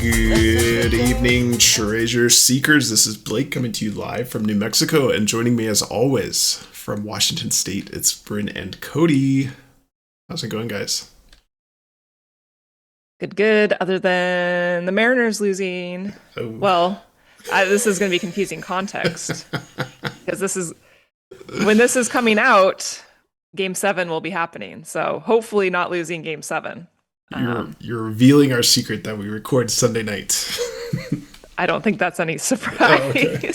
Good evening, treasure seekers. This is Blake coming to you live from New Mexico, and joining me as always from Washington State, it's Bryn and Cody. How's it going, guys? Good. Other than the Mariners losing. Oh. Well, this is going to be confusing context because when this is coming out, Game 7 will be happening. So hopefully not losing Game 7. You're revealing our secret that we record Sunday night. I don't think that's any surprise. Oh, okay.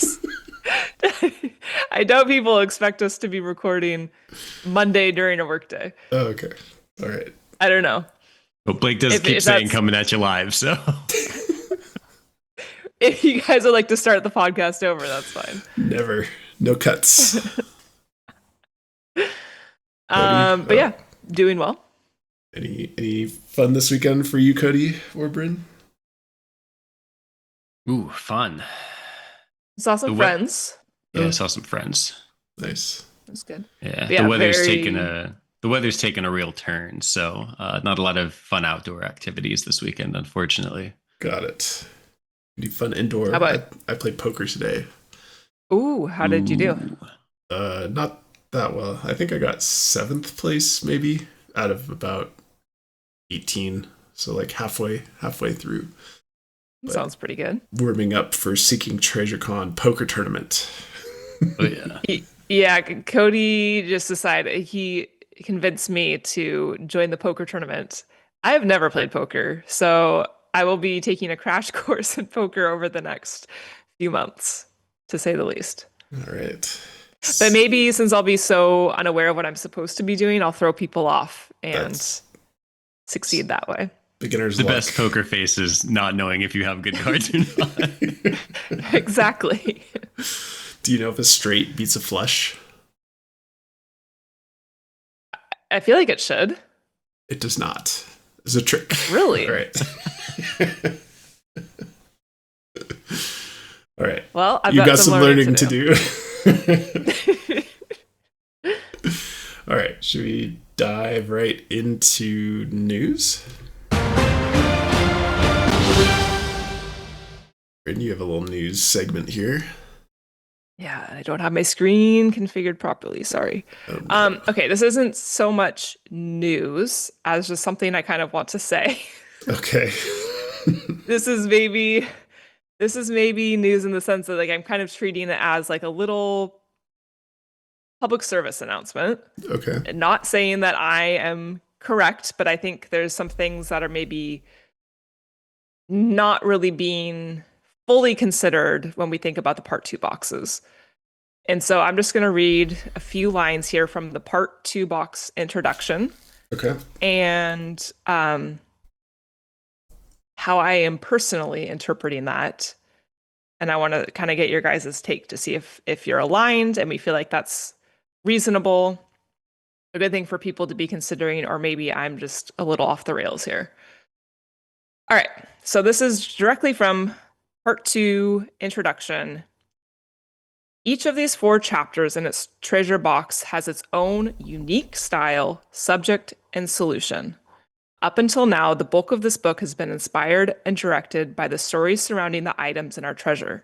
I doubt people expect us to be recording Monday during a workday. Oh, okay. All right. I don't know. Well, Blake does keep saying coming at you live, so. If you guys would like to start the podcast over, that's fine. Never. No cuts. But yeah, doing well. Any fun this weekend for you, Cody or Bryn? Ooh, fun. Saw some friends. Yeah, saw some friends. Nice. That's good. Yeah, the weather's taken a real turn, so not a lot of fun outdoor activities this weekend, unfortunately. Got it. Any fun indoor? How about I played poker today. Ooh, how did you do? Not that well. I think I got 7th place, maybe, out of about 18. So like halfway through. Sounds pretty good. Warming up for Seeking Treasure Con poker tournament. Oh yeah. Yeah, Cody just decided he convinced me to join the poker tournament. I have never played poker, so I will be taking a crash course in poker over the next few months, to say the least. All right. But maybe since I'll be so unaware of what I'm supposed to be doing, I'll throw people off and succeed that way. Beginner's the luck. Best poker face is not knowing if you have good cards or not. Exactly. Do you know if a straight beats a flush? I feel like it should. It does not. It's a trick. Really? All right. All right. Well, I've got some learning to do. All right. Should we dive right into news? And you have a little news segment here. Yeah, I don't have my screen configured properly. Sorry. Oh, no. Okay, this isn't so much news as just something I kind of want to say. Okay. This is maybe news in the sense that like I'm kind of treating it as like a little public service announcement. Okay. And not saying that I am correct, but I think there's some things that are maybe not really being fully considered when we think about the part 2 boxes. And so I'm just going to read a few lines here from the part 2 box introduction. Okay. And how I am personally interpreting that. And I want to kind of get your guys' take to see if you're aligned and we feel like that's reasonable, a good thing for people to be considering, or maybe I'm just a little off the rails here. All right. So this is directly from Part 2 Introduction. Each of these 4 chapters in its treasure box has its own unique style, subject, and solution. Up until now, the bulk of this book has been inspired and directed by the stories surrounding the items in our treasure.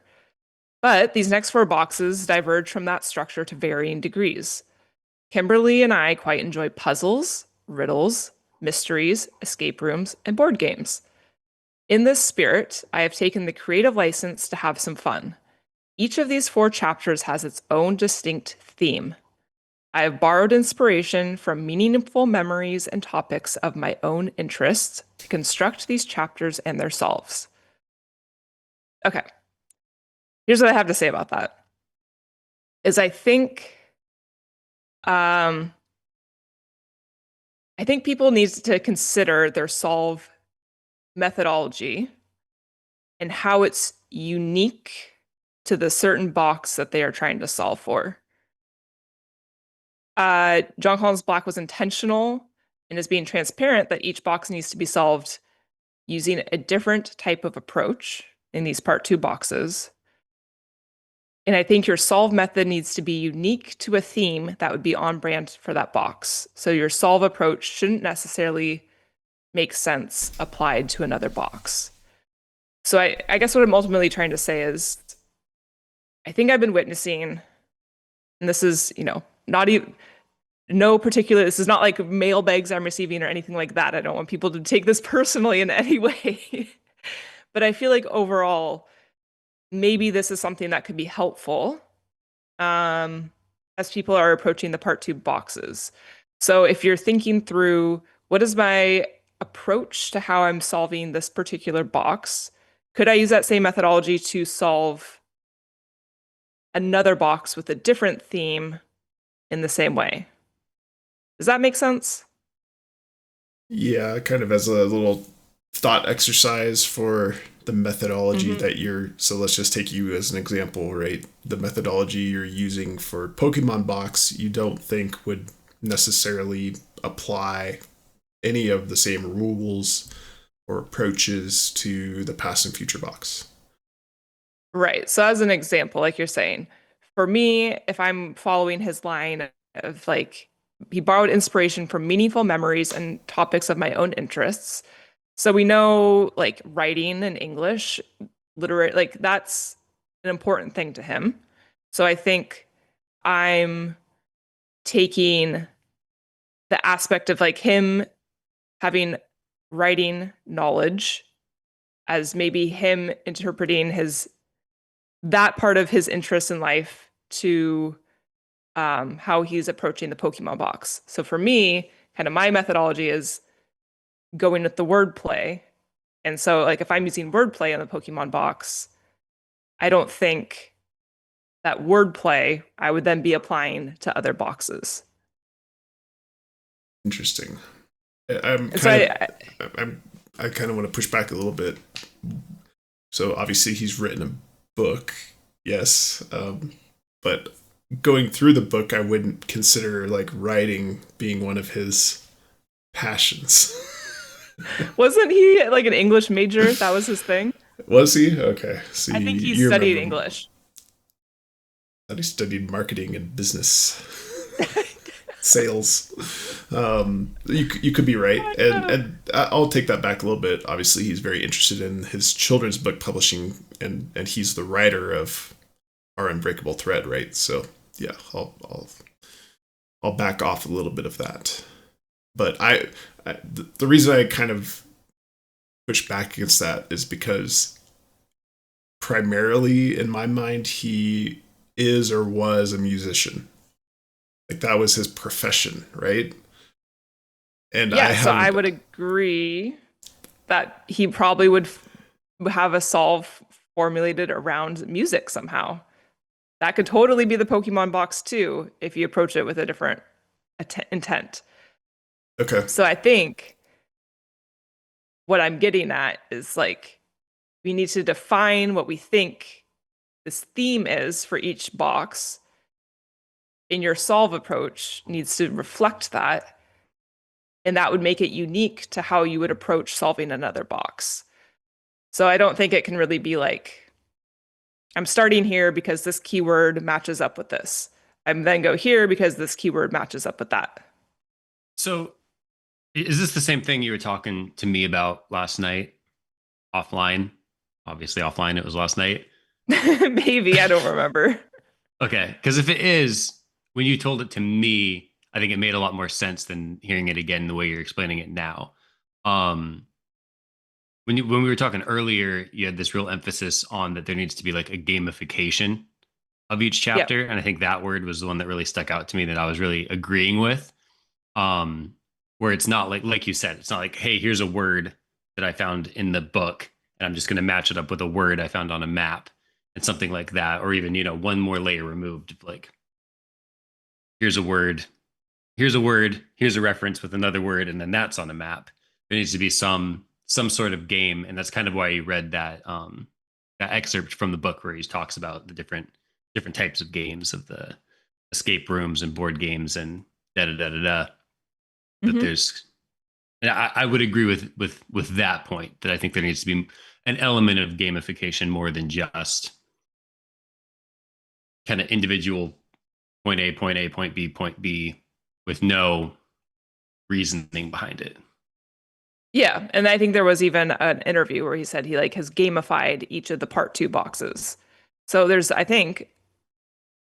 But these next 4 boxes diverge from that structure to varying degrees. Kimberly and I quite enjoy puzzles, riddles, mysteries, escape rooms, and board games. In this spirit, I have taken the creative license to have some fun. Each of these 4 chapters has its own distinct theme. I have borrowed inspiration from meaningful memories and topics of my own interests to construct these chapters and their solves. Okay. Here's what I have to say about that. I think people need to consider their solve methodology and how it's unique to the certain box that they are trying to solve for. Jon Collins-Black was intentional and is being transparent that each box needs to be solved using a different type of approach in these part 2 boxes. And I think your solve method needs to be unique to a theme that would be on brand for that box. So your solve approach shouldn't necessarily make sense applied to another box. So I guess what I'm ultimately trying to say is I think I've been witnessing, and this is, not even no particular, this is not like mailbags I'm receiving or anything like that. I don't want people to take this personally in any way. But I feel like overall, maybe this is something that could be helpful um, as people are approaching the part two boxes. So if you're thinking through what is my approach to how I'm solving this particular box, could I use that same methodology to solve another box with a different theme in the same way? Does that make sense? Yeah, kind of as a little thought exercise for the methodology Mm-hmm. that you're. So let's just take you as an example, right? The methodology you're using for Pokemon Box, you don't think would necessarily apply any of the same rules or approaches to the past and future box. Right. So as an example, like you're saying, for me, if I'm following his line of like he borrowed inspiration from meaningful memories and topics of my own interests. So we know like writing and English, literary, like that's an important thing to him. So I think I'm taking the aspect of like him having writing knowledge as maybe him interpreting his that part of his interest in life to how he's approaching the Pokemon box. So for me, kind of my methodology is going with the wordplay. And so, like, if I'm using wordplay on the Pokemon box, I don't think that wordplay I would then be applying to other boxes. Interesting. I'm And so kind of I kind of want to push back a little bit. So obviously he's written a book, yes, but going through the book, I wouldn't consider like writing being one of his passions. wasn't he like an English major? That was his thing. Was he? Okay, so I think he you studied remember English. that he studied marketing and business sales. You could be right, and I'll take that back a little bit. Obviously, he's very interested in his children's book publishing, and he's the writer of Our Unbreakable Thread, right? So yeah, I'll back off a little bit of that. But the reason I kind of push back against that is because primarily in my mind he is or was a musician. Like that was his profession, right? And I Yeah, so I have would agree that he probably would have a solve formulated around music somehow. That could totally be the Pokemon box too, if you approach it with a different intent. okay. So I think what I'm getting at is like we need to define what we think this theme is for each box. In your solve approach needs to reflect that, and that would make it unique to how you would approach solving another box. So I don't think it can really be like I'm starting here because this keyword matches up with this. I'm then go here because this keyword matches up with that. So, is this the same thing you were talking to me about last night offline? Obviously, offline, it was last night. Maybe I don't remember. Okay, because if it is, when you told it to me, I think it made a lot more sense than hearing it again the way you're explaining it now. Um, when we were talking earlier, you had this real emphasis on that there needs to be like a gamification of each Yep. chapter, and I think that word was the one that really stuck out to me that I was really agreeing with. Um, where it's not like you said, it's not like, hey, here's a word that I found in the book, and I'm just going to match it up with a word I found on a map and something like that, or even one more layer removed, like here's a word, here's a word, here's a reference with another word, and then that's on a map. There needs to be some sort of game, and that's kind of why you read that excerpt from the book where he talks about the different types of games of the escape rooms and board games and da da da da da. That Hmm. there's, and I would agree with that point that I think there needs to be an element of gamification more than just kind of individual point A, point B with no reasoning behind it. Yeah, and I think there was even an interview where he said he like has gamified each of the part 2 boxes. So there's, I think,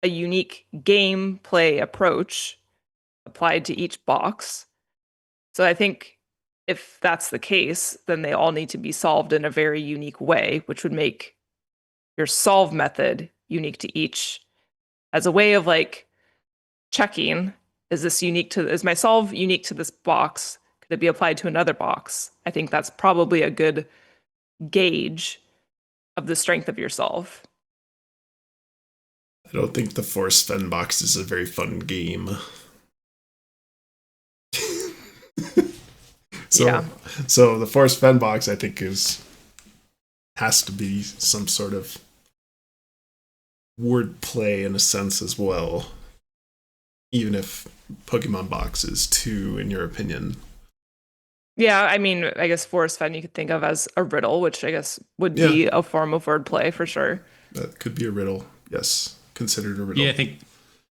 a unique gameplay approach applied to each box. So I think if that's the case, then they all need to be solved in a very unique way, which would make your solve method unique to each as a way of like checking, is my solve unique to this box? Could it be applied to another box? I think that's probably a good gauge of the strength of your solve. I don't think the Force Fen box is a very fun game. So, Yeah. so the Force Fen box, I think, has to be some sort of wordplay in a sense as well. Even if Pokemon box is too, in your opinion. Yeah, I mean, I guess Forest Fen you could think of as a riddle, which I guess would Yeah. be a form of wordplay for sure. That could be a riddle. Yes, considered a riddle. Yeah,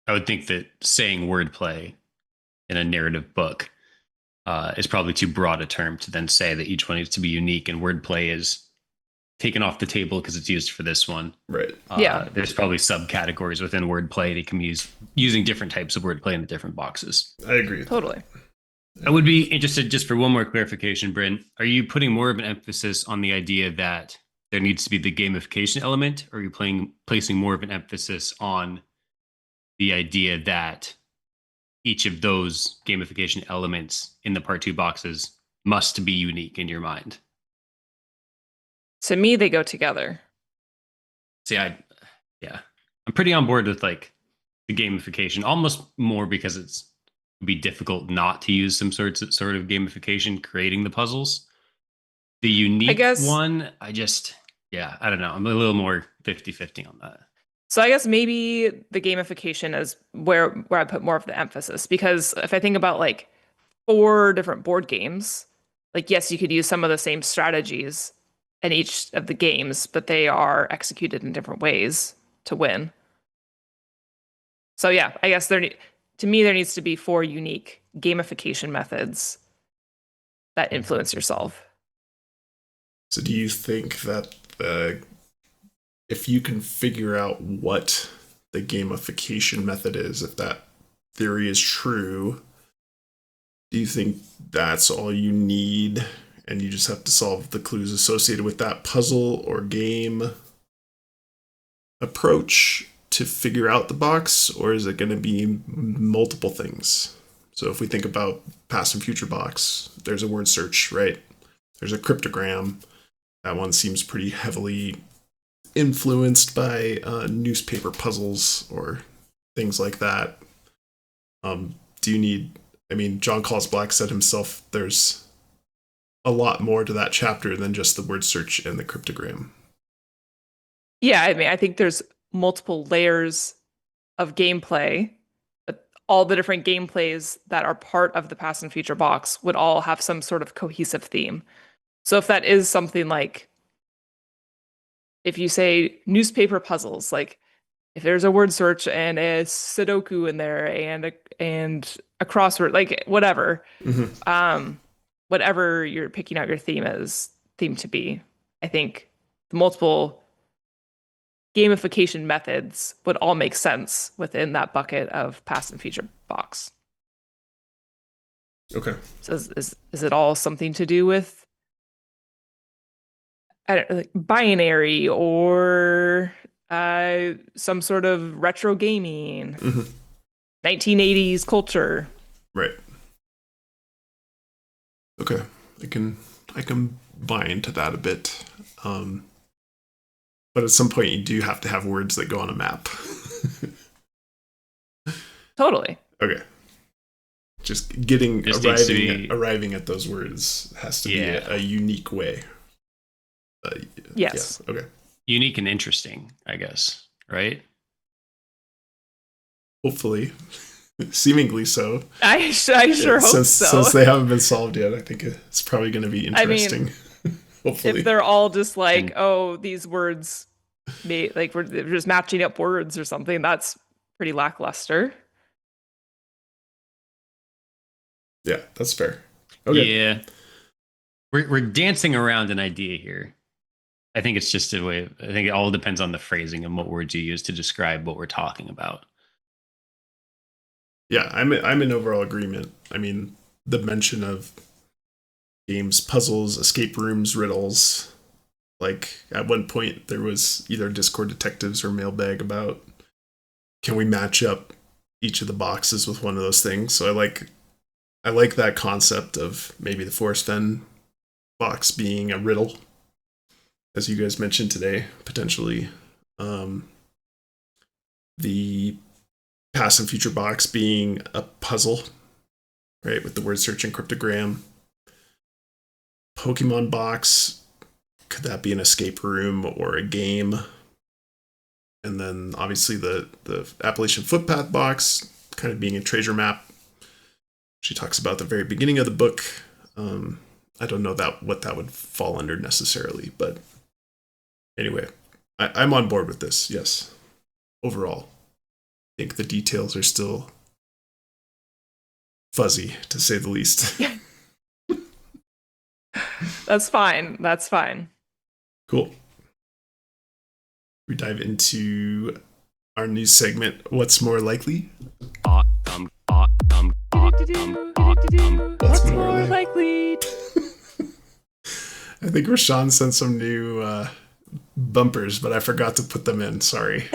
I would think that saying wordplay in a narrative book is probably too broad a term to then say that each one needs to be unique, and wordplay is taken off the table because it's used for this one. Right. Yeah. There's probably subcategories within wordplay that can be using different types of wordplay in the different boxes. I agree with Totally. I would be interested just for one more clarification, Bryn. Are you putting more of an emphasis on the idea that there needs to be the gamification element, or are you placing more of an emphasis on the idea that each of those gamification elements in the part 2 boxes must be unique in your mind? To me, they go together. See, I'm pretty on board with like the gamification, almost more because it'd be difficult not to use some sort of gamification creating the puzzles. The unique one, I don't know. I'm a little more 50-50 on that. So I guess maybe the gamification is where I put more of the emphasis, because if I think about like 4 different board games, like yes, you could use some of the same strategies in each of the games, but they are executed in different ways to win. So yeah, I guess to me there needs to be 4 unique gamification methods that influence your solve. So do you think that if you can figure out what the gamification method is, if that theory is true, do you think that's all you need and you just have to solve the clues associated with that puzzle or game approach to figure out the box, or is it going to be multiple things? So if we think about past and future box, there's a word search, right? There's a cryptogram. That one seems pretty heavily influenced by newspaper puzzles or things like that. Do you need, I mean, Jon Collins-Black said himself, there's a lot more to that chapter than just the word search and the cryptogram. Yeah, I mean, I think there's multiple layers of gameplay, but all the different gameplays that are part of the past and future box would all have some sort of cohesive theme. So if that is something like, if you say newspaper puzzles, like if there's a word search and a Sudoku in there and a crossword, like whatever, whatever you're picking out your theme to be, I think the multiple gamification methods would all make sense within that bucket of past and future box. Okay. So is it all something to do with like binary or some sort of retro gaming, 1980s culture? Right. Okay. I can buy into that a bit. But at some point you do have to have words that go on a map. Totally. Okay. Just arriving at those words has to be a unique way. Yes. Yeah. Okay. Unique and interesting, I guess, right? Hopefully. Seemingly so. I sure hope so. Since they haven't been solved yet, I think it's probably going to be interesting. I mean, hopefully. If they're all just like, these words, like we're just matching up words or something, that's pretty lackluster. Yeah, that's fair. Okay. Yeah. we're dancing around an idea here. I think it's just a way. I think it all depends on the phrasing and what words you use to describe what we're talking about. Yeah, I'm in overall agreement. I mean, the mention of games, puzzles, escape rooms, riddles. Like at one point there was either Discord detectives or Mailbag about can we match up each of the boxes with one of those things. So I like that concept of maybe the Forest Fen box being a riddle, as you guys mentioned today, potentially. The past and future box being a puzzle, right, with the word search and cryptogram. Pokemon box, could that be an escape room or a game? And then obviously the Appalachian Footpath box kind of being a treasure map. She talks about the very beginning of the book. I don't know what that would fall under necessarily, but anyway, I'm on board with this. Yes, overall, I think the details are still fuzzy, to say the least. That's fine. That's fine. Cool. We dive into our new segment, What's More Likely? What's more likely? I think Rashawn sent some new bumpers, but I forgot to put them in. Sorry.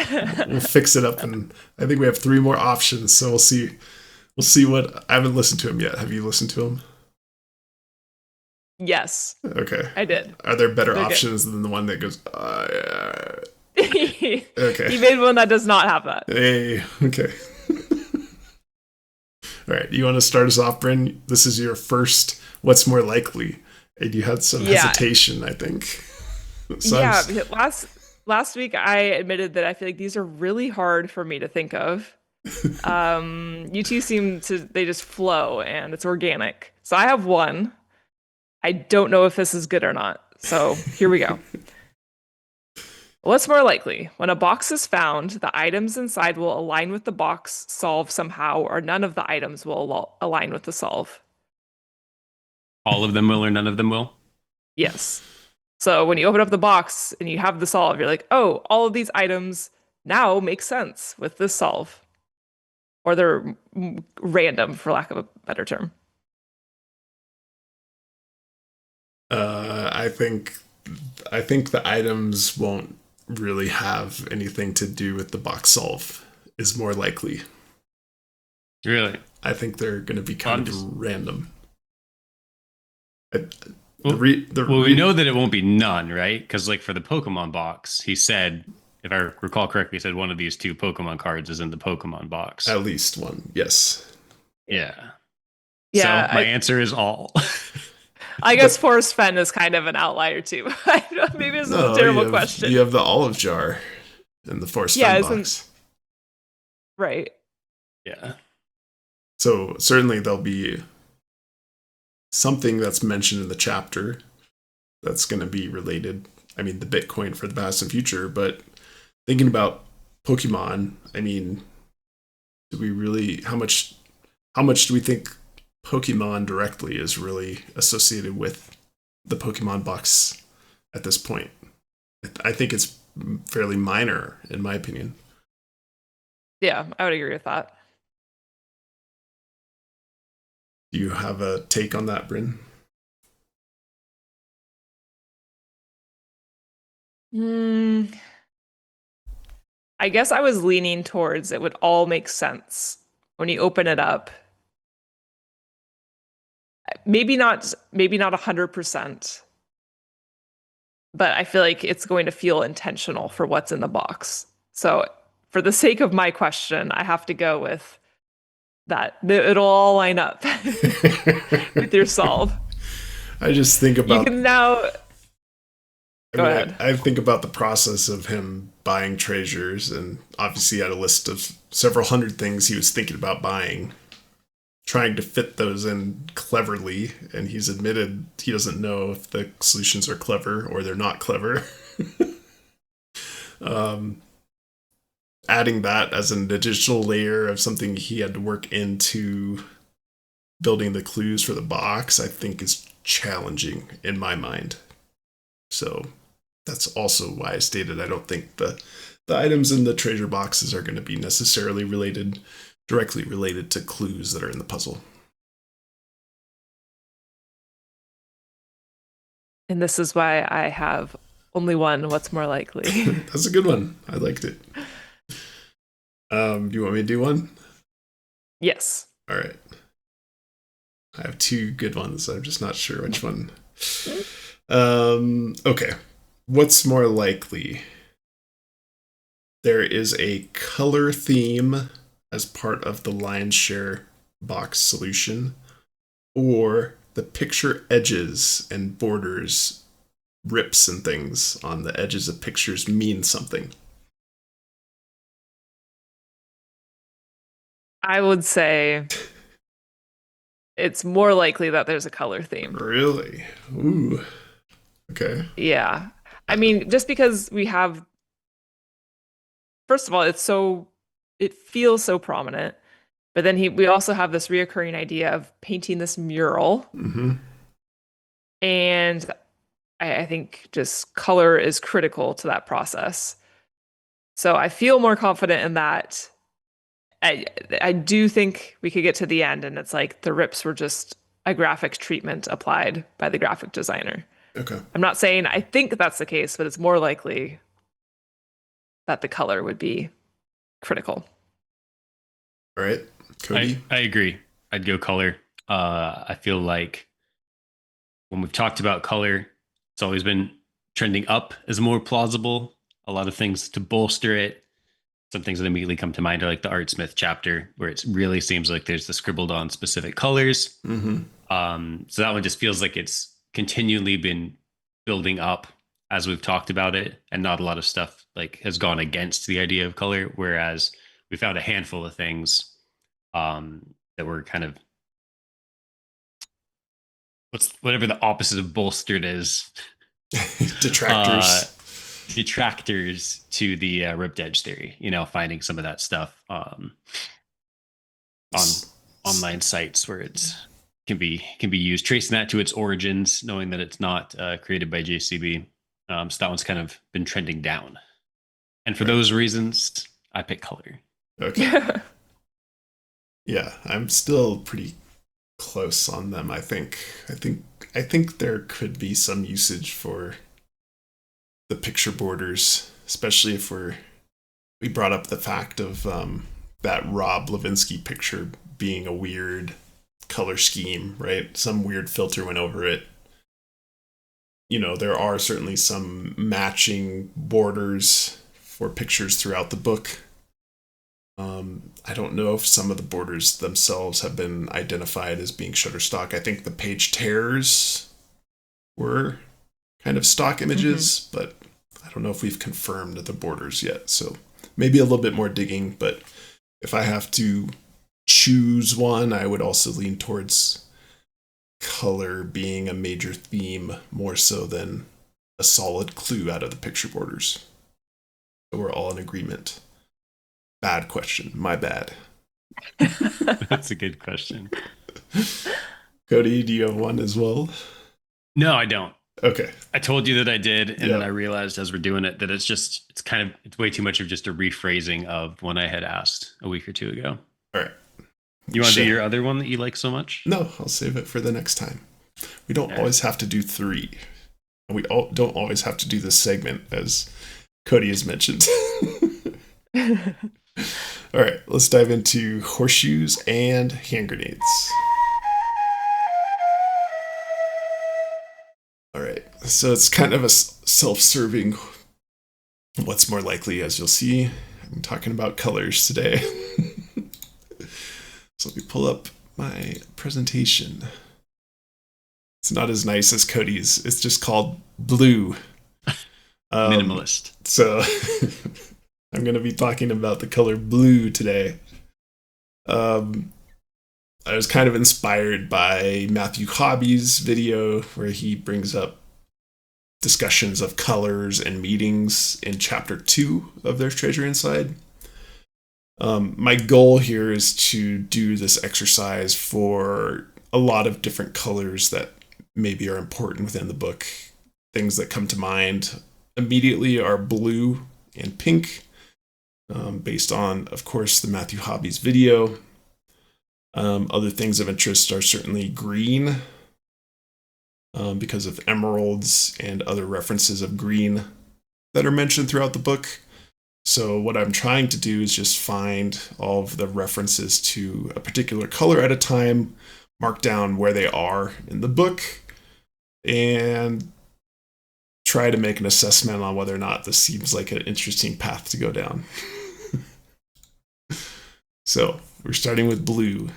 We'll fix it up, and I think we have 3 more options, so we'll see. We'll see what... I haven't listened to him yet. Have you listened to him? Yes. Okay. I did. Are there better They're options than the one that goes... Okay. He made one that does not have that. Hey, okay. All right, you want to start us off, Bryn? This is your first What's More Likely, and you had some hesitation, I think. So last week I admitted that I feel like these are really hard for me to think of. You two they just flow, and it's organic. So I have one. I don't know if this is good or not. So here we go. What's more likely? When a box is found, the items inside will align with the box solve somehow, or none of the items will align with the solve. All of them will, or none of them will? Yes. So when you open up the box and you have the solve, you're like, oh, all of these items now make sense with this solve. Or they're random, for lack of a better term. I think the items won't really have anything to do with the box solve is more likely. Really? I think they're going to be kind of random. We know that it won't be none, right? Because like for the Pokemon box, he said, if I recall correctly, he said one of these 2 Pokemon cards is in the Pokemon box. At least one, yes. Yeah. Yeah. So my answer is all. I guess Forest Fen is kind of an outlier too. Maybe this is a terrible question. You have the olive jar in the Forest Fen box. Right. Yeah. So certainly there'll be something that's mentioned in the chapter that's going to be related. I mean, the Bitcoin for the past and future, but thinking about Pokemon, I mean, do we really, how much do we think Pokemon directly is really associated with the Pokemon box at this point? I think it's fairly minor, in my opinion. Yeah, I would agree with that. Do you have a take on that, Bryn? I guess I was leaning towards it would all make sense when you open it up. Maybe not 100%, but I feel like it's going to feel intentional for what's in the box. So for the sake of my question, I have to go with that. It'll all line up with your solve. I just think about... You can now... Go ahead. I think about the process of him buying treasures, and obviously he had a list of several hundred things he was thinking about buying, trying to fit those in cleverly, and he's admitted he doesn't know if the solutions are clever or they're not clever. Adding that as an additional layer of something he had to work into building the clues for the box, I think is challenging in my mind. So that's also why I stated I don't think the items in the treasure boxes are going to be necessarily directly related to clues that are in the puzzle. And this is why I have only one. What's more likely? That's a good one. I liked it. Do you want me to do one? Yes. All right. I have two good ones. I'm just not sure which one. Okay. What's more likely? There is a color theme as part of the lion's share box solution, or the picture edges and borders, rips and things on the edges of pictures mean something. I would say it's more likely that there's a color theme. Really? Ooh. Okay. Yeah. I mean, just because we have, first of all, it feels so prominent, but then we also have this reoccurring idea of painting this mural. Mm-hmm. And I think just color is critical to that process. So I feel more confident in that. I do think we could get to the end and it's like the rips were just a graphic treatment applied by the graphic designer. Okay. I'm not saying I think that's the case, but it's more likely that the color would be critical. All right. Cody? I agree. I'd go color. I feel like when we've talked about color, it's always been trending up as more plausible. A lot of things to bolster it. Some things that immediately come to mind are like the Artsmith chapter, where it really seems like there's the scribbled on specific colors. Mm-hmm. So that one just feels like it's continually been building up as we've talked about it, and not a lot of stuff like has gone against the idea of color. Whereas we found a handful of things that were kind of whatever the opposite of bolstered is. Detractors. Detractors to the ripped edge theory, finding some of that stuff on online sites where it can be used, tracing that to its origins, knowing that it's not created by JCB. So that one's kind of been trending down, and for those reasons I pick color. Okay. Yeah, I'm still pretty close on them. I think there could be some usage for the picture borders, especially if we brought up the fact of that Rob Levinsky picture being a weird color scheme, right? Some weird filter went over it. There are certainly some matching borders for pictures throughout the book. I don't know if some of the borders themselves have been identified as being Shutterstock. I think the page tears were kind of stock images, but I don't know if we've confirmed the borders yet. So maybe a little bit more digging, but if I have to choose one, I would also lean towards color being a major theme more so than a solid clue out of the picture borders. So we're all in agreement. Bad question. My bad. That's a good question. Cody, do you have one as well? No, I don't. Okay. I told you that I did, and then I realized as we're doing it that it's way too much of just a rephrasing of one I had asked a week or two ago. All right. You want to do your other one that you like so much? No, I'll save it for the next time. We don't always have to do 3. We don't always have to do this segment, as Cody has mentioned. All right, let's dive into horseshoes and hand grenades. All right, so it's kind of a self-serving what's more likely, as you'll see. I'm talking about colors today. So let me pull up my presentation. It's not as nice as Cody's. It's just called blue. Minimalist. So I'm going to be talking about the color blue today. I was kind of inspired by Matthew Hobby's video where he brings up discussions of colors and meetings in chapter 2 of There's Treasure Inside. My goal here is to do this exercise for a lot of different colors that maybe are important within the book. Things that come to mind immediately are blue and pink, based on, of course, the Matthew Hobbies video. Other things of interest are certainly green, because of emeralds and other references of green that are mentioned throughout the book. So what I'm trying to do is just find all of the references to a particular color at a time, mark down where they are in the book, and try to make an assessment on whether or not this seems like an interesting path to go down. So we're starting with blue.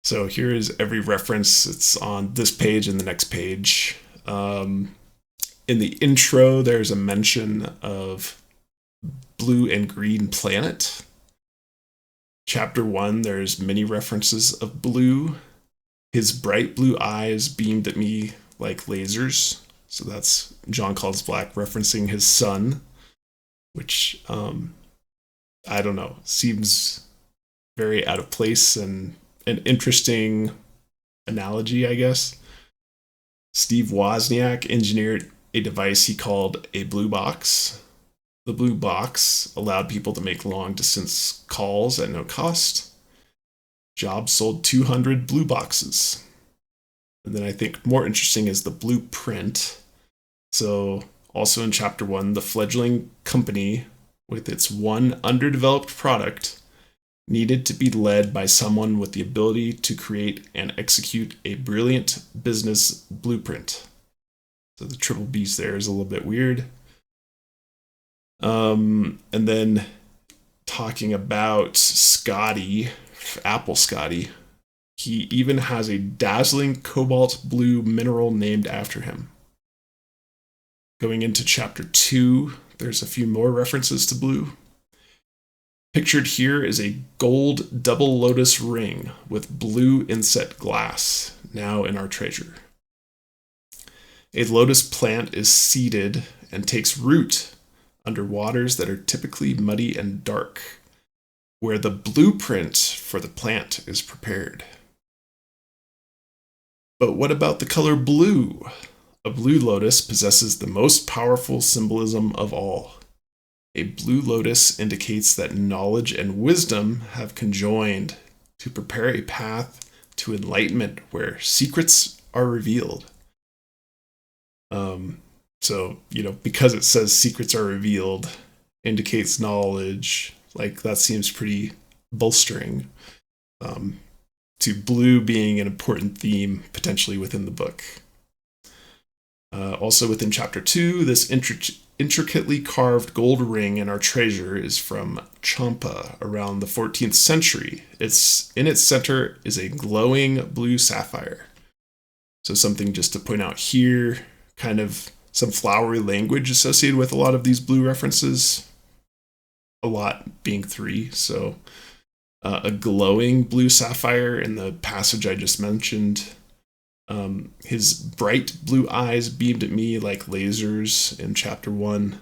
So here is every reference. It's on this page and the next page. In the intro, there's a mention of blue and green planet. Chapter 1, there's many references of blue. His bright blue eyes beamed at me like lasers. So that's Jon Collins-Black referencing his son, which, I don't know, seems very out of place and an interesting analogy, I guess. Steve Wozniak engineered a device he called a blue box. The blue box allowed people to make long-distance calls at no cost. Jobs sold 200 blue boxes. And then I think more interesting is the blueprint. So also in chapter 1, the fledgling company with its one underdeveloped product needed to be led by someone with the ability to create and execute a brilliant business blueprint. So the triple B's there is a little bit weird. And then talking about Scotty, Apple Scotty, he even has a dazzling cobalt blue mineral named after him. Going into chapter 2, there's a few more references to blue. Pictured here is a gold double lotus ring with blue inset glass, now in our treasure. A lotus plant is seeded and takes root under waters that are typically muddy and dark, where the blueprint for the plant is prepared. But what about the color blue? A blue lotus possesses the most powerful symbolism of all. A blue lotus indicates that knowledge and wisdom have conjoined to prepare a path to enlightenment where secrets are revealed. So, because it says secrets are revealed, indicates knowledge, like that seems pretty bolstering, to blue being an important theme potentially within the book. Also within chapter 2, this intricately carved gold ring in our treasure is from Champa around the 14th century. In its center is a glowing blue sapphire. So something just to point out here, kind of some flowery language associated with a lot of these blue references. A lot being 3, so a glowing blue sapphire in the passage I just mentioned. His bright blue eyes beamed at me like lasers in chapter 1,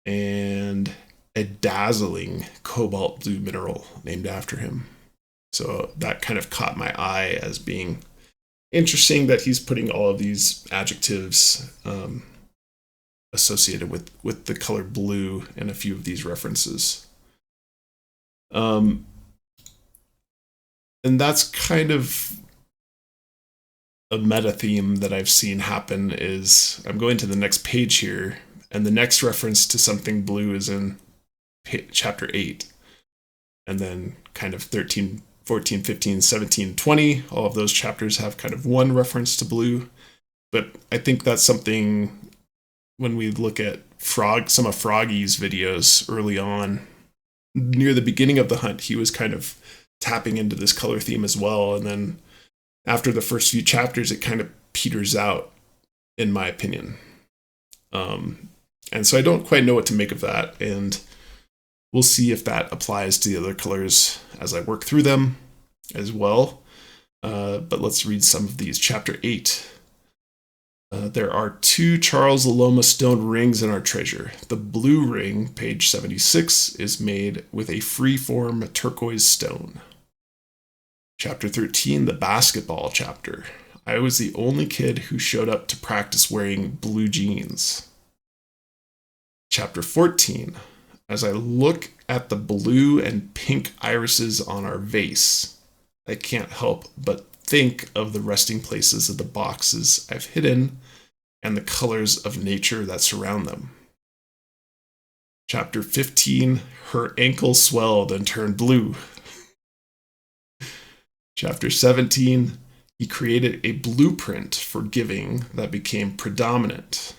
and a dazzling cobalt blue mineral named after him. So that kind of caught my eye as being interesting that he's putting all of these adjectives associated with the color blue in a few of these references. And that's kind of a meta theme that I've seen happen. Is I'm going to the next page here, and the next reference to something blue is in chapter 8. And then kind of 13, 14, 15, 17, 20, all of those chapters have kind of one reference to blue. But I think that's something when we look at some of Froggy's videos early on, near the beginning of the hunt, he was kind of tapping into this color theme as well. And then after the first few chapters, it kind of peters out, in my opinion. And so I don't quite know what to make of that. And we'll see if that applies to the other colors as I work through them as well. But let's read some of these. Chapter 8. There are 2 Charles Loma stone rings in our treasure. The blue ring, page 76, is made with a free-form turquoise stone. Chapter 13, the basketball chapter. I was the only kid who showed up to practice wearing blue jeans. Chapter 14. As I look at the blue and pink irises on our vase, I can't help but think of the resting places of the boxes I've hidden and the colors of nature that surround them. Chapter 15. Her ankle swelled and turned blue. Chapter 17. He created a blueprint for giving that became predominant,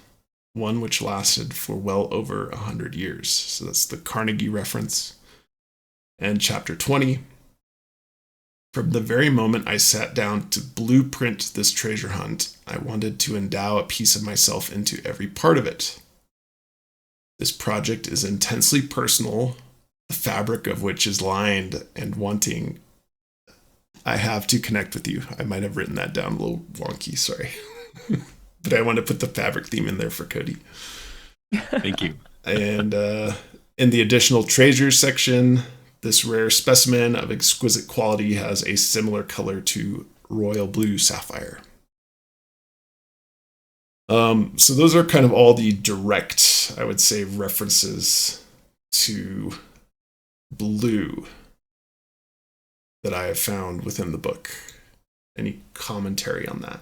one which lasted for well over 100 years. So that's the Carnegie reference. And chapter 20. From the very moment I sat down to blueprint this treasure hunt, I wanted to endow a piece of myself into every part of it. This project is intensely personal, the fabric of which is lined and wanting. I have to connect with you. I might have written that down a little wonky, sorry. But I want to put the fabric theme in there for Cody. Thank you. And in the additional treasures section, this rare specimen of exquisite quality has a similar color to royal blue sapphire. So those are kind of all the direct, I would say, references to blue that I have found within the book. Any commentary on that?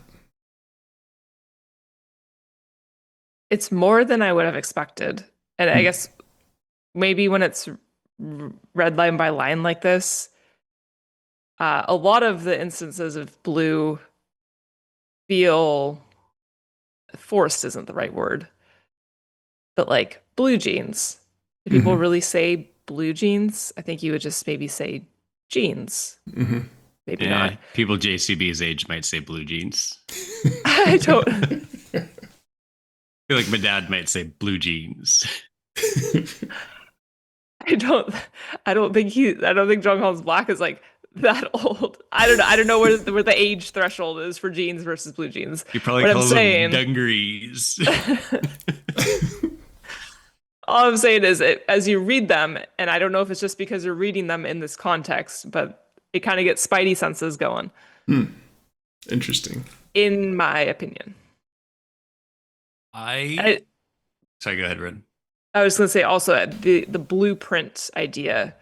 It's more than I would have expected. And I guess maybe when it's read line by line like this, a lot of the instances of blue feel forced isn't the right word, but like blue jeans. Do people really say blue jeans? I think you would just maybe say jeans. Maybe not. People JCB's age might say blue jeans. I don't. I feel like my dad might say blue jeans. I don't think Jon Collins-Black is like that old. I don't know where the age threshold is for jeans versus blue jeans. You probably call them dungarees. All I'm saying is, as you read them, and I don't know if it's just because you're reading them in this context, but it kind of gets spidey senses going. Interesting. In my opinion. Sorry, go ahead, Red. I was going to say also the blueprint idea,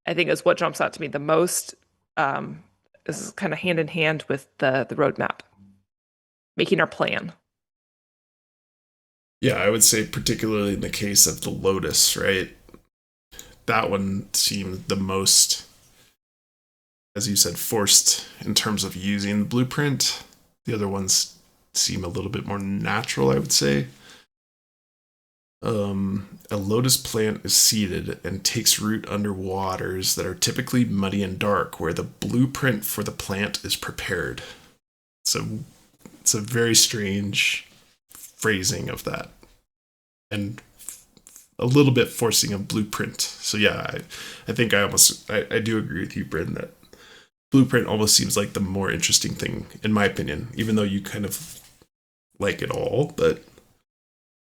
I think, is what jumps out to me the most. This is kind of hand in hand with the roadmap, making our plan. Yeah, I would say particularly in the case of the Lotus, right? That one seemed the most, as you said, forced in terms of using the blueprint. The other ones seem a little bit more natural, I would say. A lotus plant is seeded and takes root under waters that are typically muddy and dark, where the blueprint for the plant is prepared. So it's a very strange phrasing of that, and a little bit forcing a blueprint. So yeah, I think I do agree with you, Bryn, that blueprint almost seems like the more interesting thing, in my opinion, even though you kind of like it all, but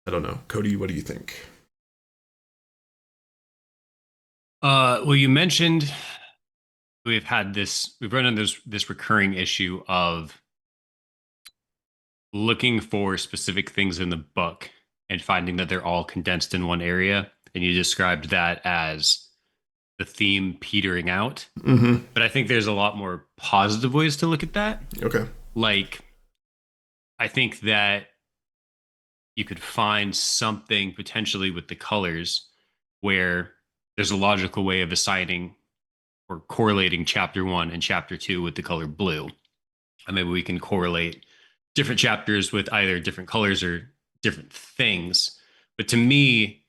I don't know. Cody, what do you think? Well, you mentioned we've run into this recurring issue of looking for specific things in the book and finding that they're all condensed in one area. And you described that as the theme petering out. But I think there's a lot more positive ways to look at that. Okay. Like, I think that you could find something potentially with the colors where there's a logical way of assigning or correlating chapter 1 and chapter 2 with the color blue. And maybe we can correlate different chapters with either different colors or different things. But to me,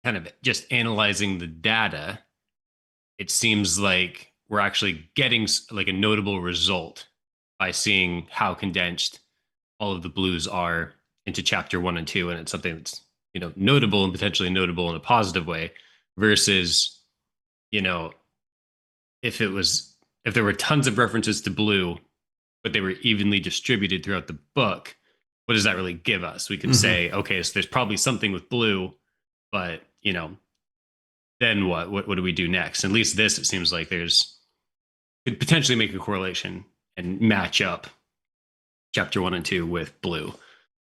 kind of just analyzing the data, it seems like we're actually getting like a notable result by seeing how condensed all of the blues are into chapter 1 and 2, and it's something that's, notable and potentially notable in a positive way, versus, if there were tons of references to blue, but they were evenly distributed throughout the book, what does that really give us? We could say, okay, so there's probably something with blue, but then what do we do next? At least this, it seems like could potentially make a correlation and match up chapter 1 and 2 with blue.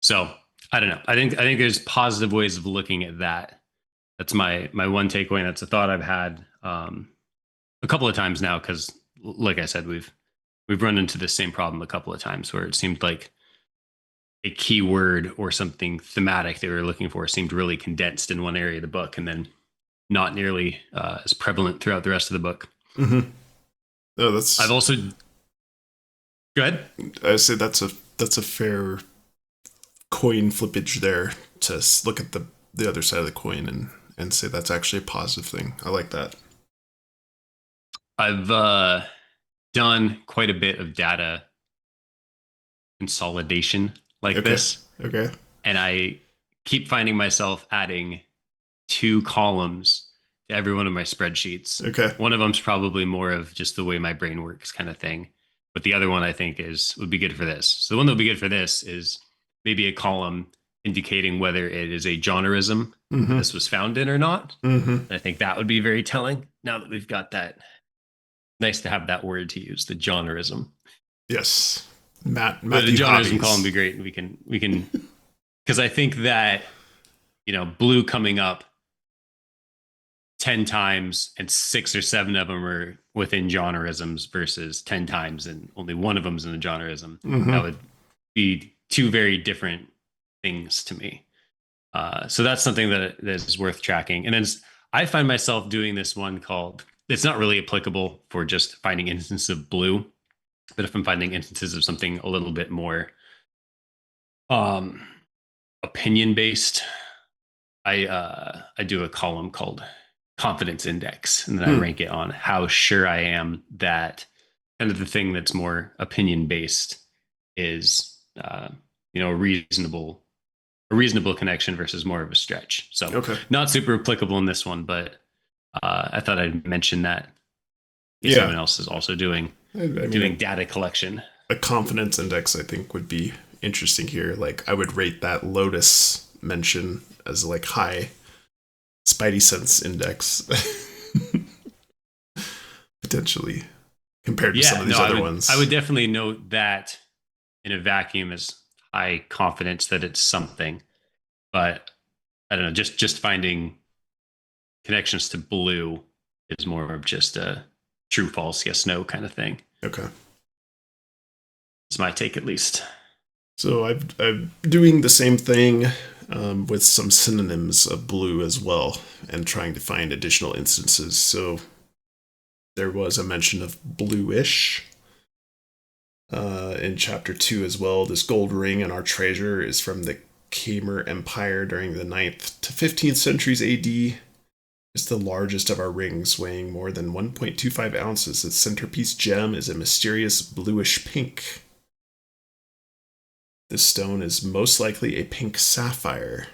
So I don't know. I think there's positive ways of looking at that. That's my one takeaway. And that's a thought I've had a couple of times now, because like I said, we've run into the same problem a couple of times where it seemed like a keyword or something thematic they were looking for seemed really condensed in one area of the book, and then not nearly as prevalent throughout the rest of the book. Mm-hmm. No, that's. I've also. Go ahead. I say that's a fair coin flippage there to look at the other side of the coin and say that's actually a positive thing. I like that. I've done quite a bit of data consolidation like this. Okay. And I keep finding myself adding 2 columns to every one of my spreadsheets. Okay. One of them's probably more of just the way my brain works kind of thing. But the other one I think would be good for this. So the one that would be good for this is maybe a column indicating whether it is a genreism this was found in or not. And I think that would be very telling now that we've got that. Nice to have that word to use, the genreism. Yes. But the genreism column would be great. We can because I think that, blue coming up 10 times and 6 or 7 of them are within genreisms versus 10 times and only one of them's in the genreism. That would be 2 very different things to me. So that's something that is worth tracking. And then I find myself doing this one called, it's not really applicable for just finding instances of blue, but if I'm finding instances of something a little bit more opinion based, I do a column called confidence index, and then I rank it on how sure I am that kind of the thing that's more opinion based is a reasonable connection versus more of a stretch. So not super applicable in this one, but I thought I'd mention that if someone else is also doing data collection. A confidence index, I think, would be interesting here. Like, I would rate that Lotus mention as like high Spidey sense index, potentially, compared to some of these other ones. I would definitely note that in a vacuum as high confidence that it's something, but I don't know. Just finding connections to blue is more of just a true, false, yes, no kind of thing. Okay. It's my take, at least. So I'm doing the same thing with some synonyms of blue as well, and trying to find additional instances. So there was a mention of bluish in chapter 2 as well. This gold ring in our treasure is from the Khmer Empire during the 9th to 15th centuries AD. It's the largest of our rings, weighing more than 1.25 ounces. Its centerpiece gem is a mysterious bluish pink. This stone is most likely a pink sapphire.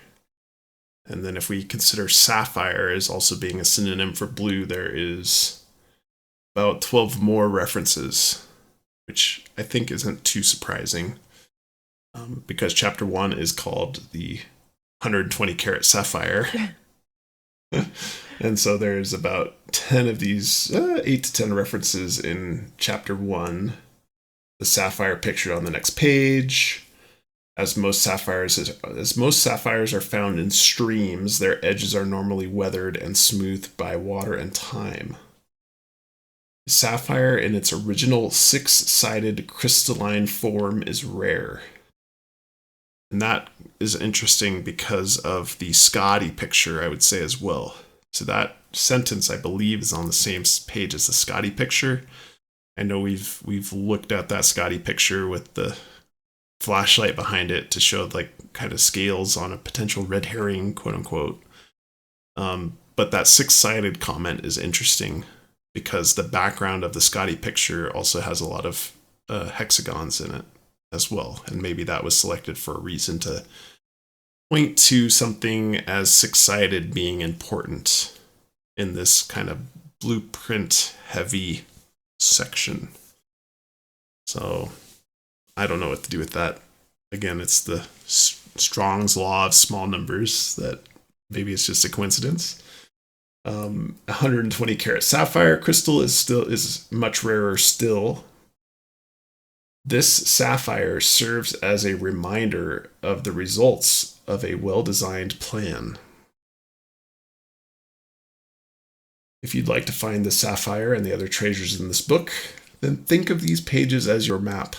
And then if we consider sapphire as also being a synonym for blue, there is about 12 more references, which I think isn't too surprising, because chapter 1 is called the 120 karat sapphire. And so there's about 10 of these, 8 to 10 references in chapter 1. The sapphire pictured on the next page. As most sapphires are found in streams, their edges are normally weathered and smoothed by water and time. Sapphire in its original 6-sided crystalline form is rare. And that is interesting because of the MyScatty picture, I would say, as well. So that sentence, I believe, is on the same page as the MyScatty picture. I know we've looked at that MyScatty picture with the flashlight behind it to show like kind of scales on a potential red herring, quote unquote. But that 6-sided comment is interesting because the background of the MyScatty picture also has a lot of hexagons in it as well. And maybe that was selected for a reason to point to something as 6-sided being important in this kind of blueprint heavy section. So I don't know what to do with that. Again, it's the Strong's law of small numbers that maybe it's just a coincidence. 120 karat sapphire crystal is much rarer still. This sapphire serves as a reminder of the results of a well-designed plan. If you'd like to find the sapphire and the other treasures in this book, then think of these pages as your map.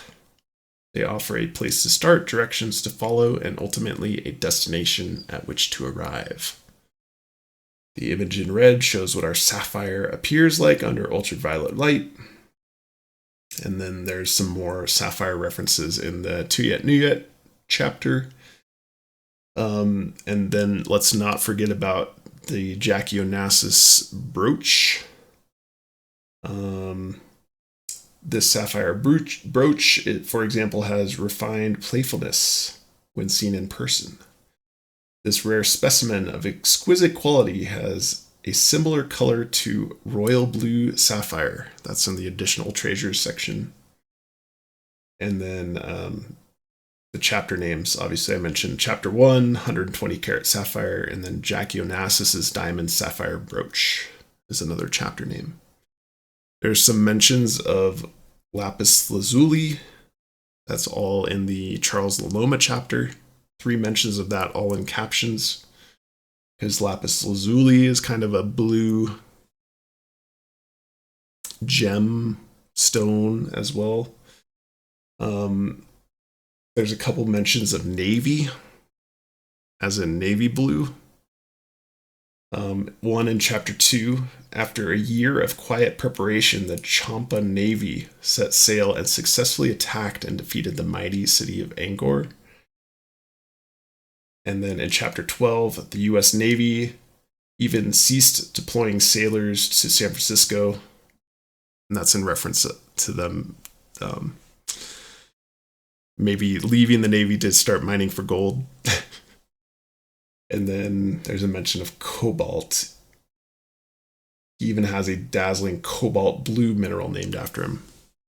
They offer a place to start, directions to follow, and ultimately a destination at which to arrive. The image in red shows what our sapphire appears like under ultraviolet light. And then there's some more sapphire references in the Tu Yet Nu Yet chapter. And then let's not forget about the Jackie Onassis brooch. This sapphire brooch, it, for example, has refined playfulness when seen in person. This rare specimen of exquisite quality has a similar color to royal blue sapphire. That's in the additional treasures section. And then the chapter names, obviously I mentioned chapter 1, 120 karat sapphire, and then Jackie Onassis's diamond sapphire brooch is another chapter name. There's some mentions of lapis lazuli. That's all in the Charles Laloma chapter. 3 mentions of that, all in captions. Because lapis lazuli is kind of a blue gem stone as well. There's a couple mentions of navy, as in navy blue. One in chapter 2, after a year of quiet preparation, the Champa Navy set sail and successfully attacked and defeated the mighty city of Angkor. And then in chapter 12, the U.S. Navy even ceased deploying sailors to San Francisco. And that's in reference to them maybe leaving the Navy to start mining for gold. And then there's a mention of cobalt. He even has a dazzling cobalt blue mineral named after him,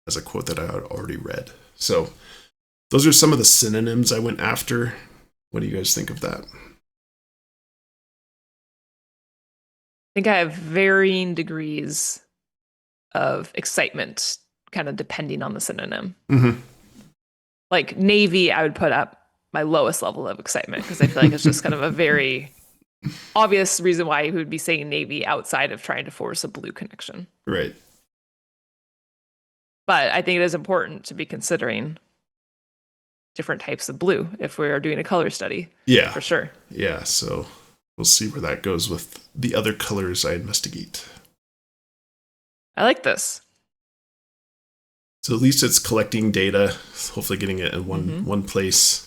as a quote that I had already read. So those are some of the synonyms I went after. What do you guys think of that? I think I have varying degrees of excitement, kind of depending on the synonym. Mm-hmm. Like navy, I would put up my lowest level of excitement because I feel like it's just kind of a very obvious reason why he would be saying navy outside of trying to force a blue connection. Right. But I think it is important to be considering different types of blue if we are doing a color study. Yeah. For sure. Yeah, so we'll see where that goes with the other colors I investigate. I like this. So at least it's collecting data, hopefully getting it in one place.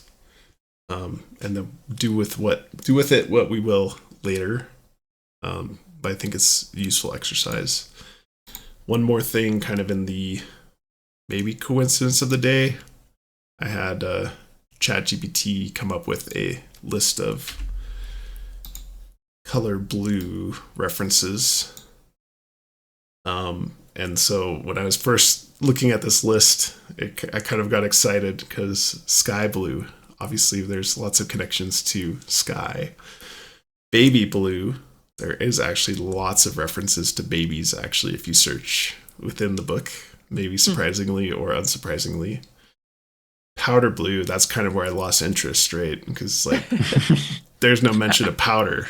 And then do with it what we will later. But I think it's a useful exercise. One more thing, kind of in the maybe coincidence of the day, I had ChatGPT come up with a list of color blue references. And so when I was first looking at this list, I kind of got excited because sky blue, obviously there's lots of connections to sky. Baby blue, there is actually lots of references to babies, actually, if you search within the book, maybe surprisingly or unsurprisingly. Powder blue, that's kind of where I lost interest, right? Because like there's no mention of powder.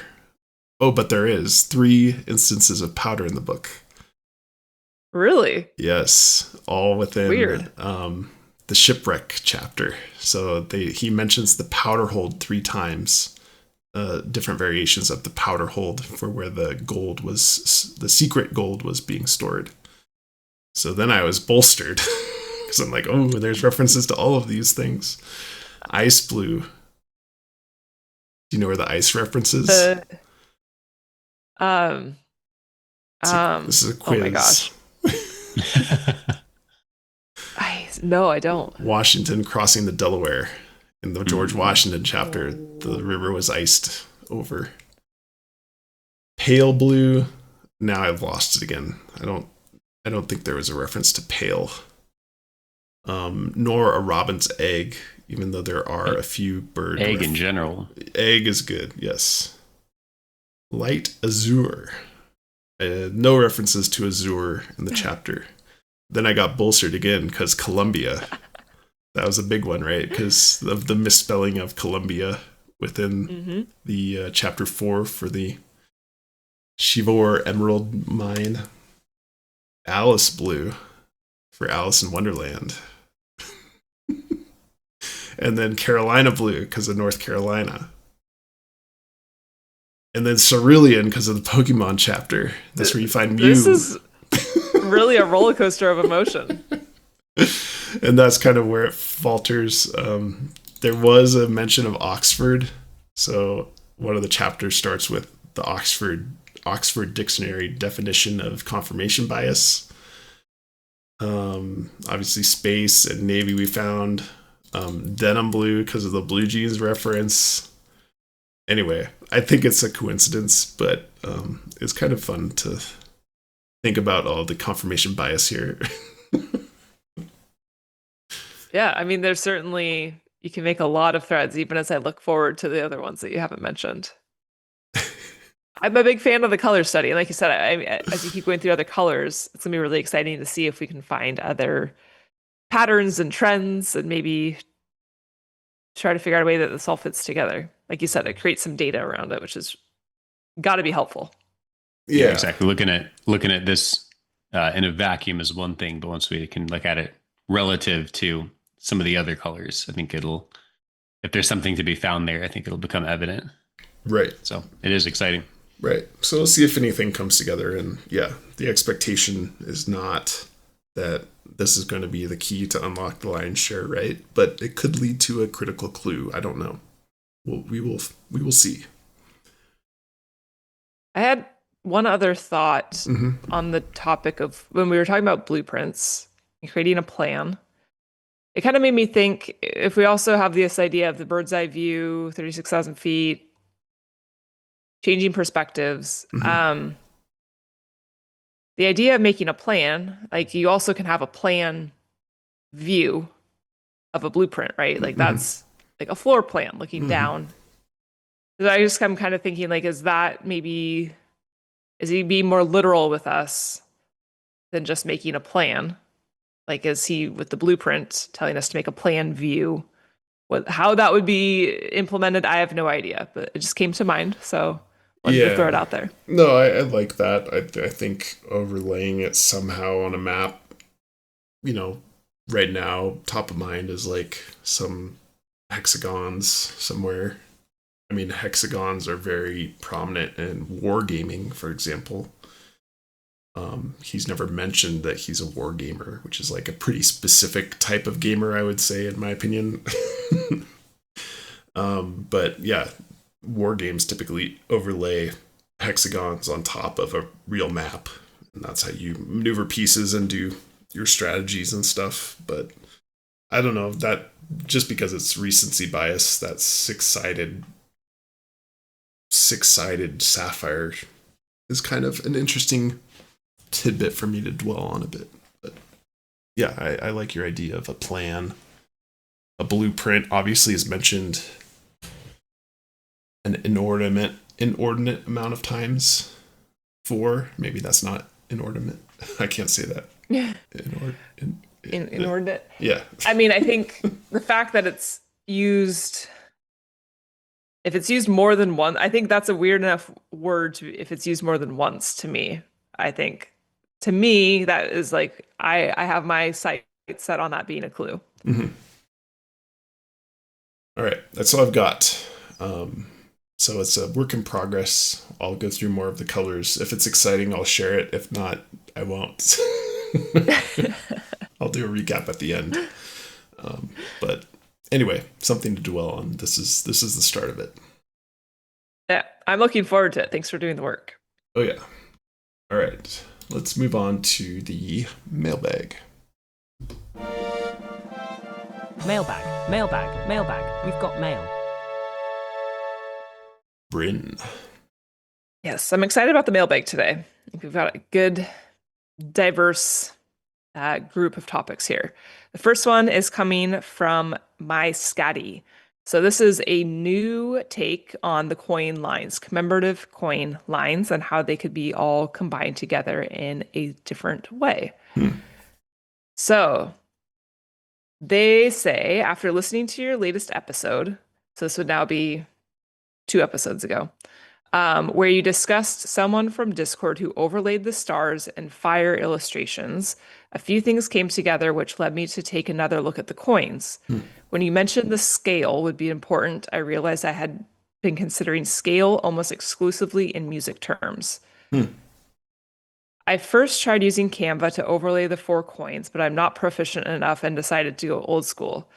Oh, but there is 3 instances of powder in the book. Really? Yes, all within Weird. The shipwreck chapter. So he mentions the powder hold 3 times, different variations of the powder hold for where the secret gold was being stored. So then I was bolstered because I'm like, oh, there's references to all of these things. Ice blue. Do you know where the ice references? This This is a quiz. Oh my gosh. No, I don't. Washington crossing the Delaware. In the George Washington chapter, the river was iced over. Pale blue. Now I've lost it again. I don't think there was a reference to pale. Nor a robin's egg, even though there are a few bird egg in general. Egg is good, yes. Light azure. No references to azure in the chapter. Then I got bolstered again because Columbia. That was a big one, right? Because of the misspelling of Columbia within the chapter 4 for the Shivor Emerald Mine. Alice Blue for Alice in Wonderland. And then Carolina Blue because of North Carolina. And then Cerulean because of the Pokemon chapter. That's where you find Mew. This is really a roller coaster of emotion. And that's kind of where it falters. There was a mention of Oxford. So one of the chapters starts with the Oxford Dictionary definition of confirmation bias. Obviously space and navy we found. Denim blue because of the blue jeans reference. Anyway, I think it's a coincidence, but it's kind of fun to think about all the confirmation bias here. Yeah, I mean, there's certainly, you can make a lot of threads, even as I look forward to the other ones that you haven't mentioned. I'm a big fan of the color study. And like you said, as you keep going through other colors, it's going to be really exciting to see if we can find other patterns and trends and maybe try to figure out a way that this all fits together. Like you said, it creates some data around it, which is got to be helpful. Yeah, exactly. Looking at this in a vacuum is one thing, but once we can look at it relative to some of the other colors, I think if there's something to be found there, I think it'll become evident. Right. So it is exciting. Right. So we'll see if anything comes together. And yeah, the expectation is not that this is going to be the key to unlock the lion's share, right? But it could lead to a critical clue. I don't know. We will see. I had one other thought on the topic of when we were talking about blueprints and creating a plan. It kind of made me think if we also have this idea of the bird's eye view, 36,000 feet, changing perspectives. The idea of making a plan, like you also can have a plan view of a blueprint, right? Like that's like a floor plan looking down. So I'm kind of thinking like, is he being more literal with us than just making a plan? Like, is he with the blueprint telling us to make a plan view? How that would be implemented, I have no idea, but it just came to mind. So wanted to throw it out there. No, I like that. I think overlaying it somehow on a map, right now, top of mind is like some hexagons somewhere. I mean, hexagons are very prominent in wargaming, for example. He's never mentioned that he's a war gamer, which is like a pretty specific type of gamer, I would say, in my opinion. But yeah, war games typically overlay hexagons on top of a real map, and that's how you maneuver pieces and do your strategies and stuff. But I don't know, that just because it's recency bias, that six-sided sapphire is kind of an interesting tidbit for me to dwell on a bit. But yeah, I like your idea of a plan. A blueprint obviously is mentioned an inordinate amount of times. Maybe that's not inordinate. I can't say that. Yeah. Inordinate. Yeah. I mean, I think the fact that it's used, if it's used more than once, I think that's a weird enough word if it's used more than once to me. I think to me, that is like, I have my sight set on that being a clue. All right. That's all I've got. So it's a work in progress. I'll go through more of the colors. If it's exciting, I'll share it. If not, I won't. I'll do a recap at the end. But anyway, something to dwell on. This is the start of it. Yeah, I'm looking forward to it. Thanks for doing the work. Oh yeah. All right. Let's move on to the mailbag. Mailbag. We've got mail. Bryn. Yes, I'm excited about the mailbag today. I think we've got a good, diverse group of topics here. The first one is coming from MyScatty. So this is a new take on the coin lines, commemorative coin lines, and how they could be all combined together in a different way. So They say, after listening to your latest episode, so this would now be 2 episodes ago, where you discussed someone from Discord who overlaid the stars and fire illustrations, a few things came together which led me to take another look at the coins. When you mentioned the scale would be important, I realized I had been considering scale almost exclusively in music terms. I first tried using Canva to overlay the 4 coins, but I'm not proficient enough and decided to go old school.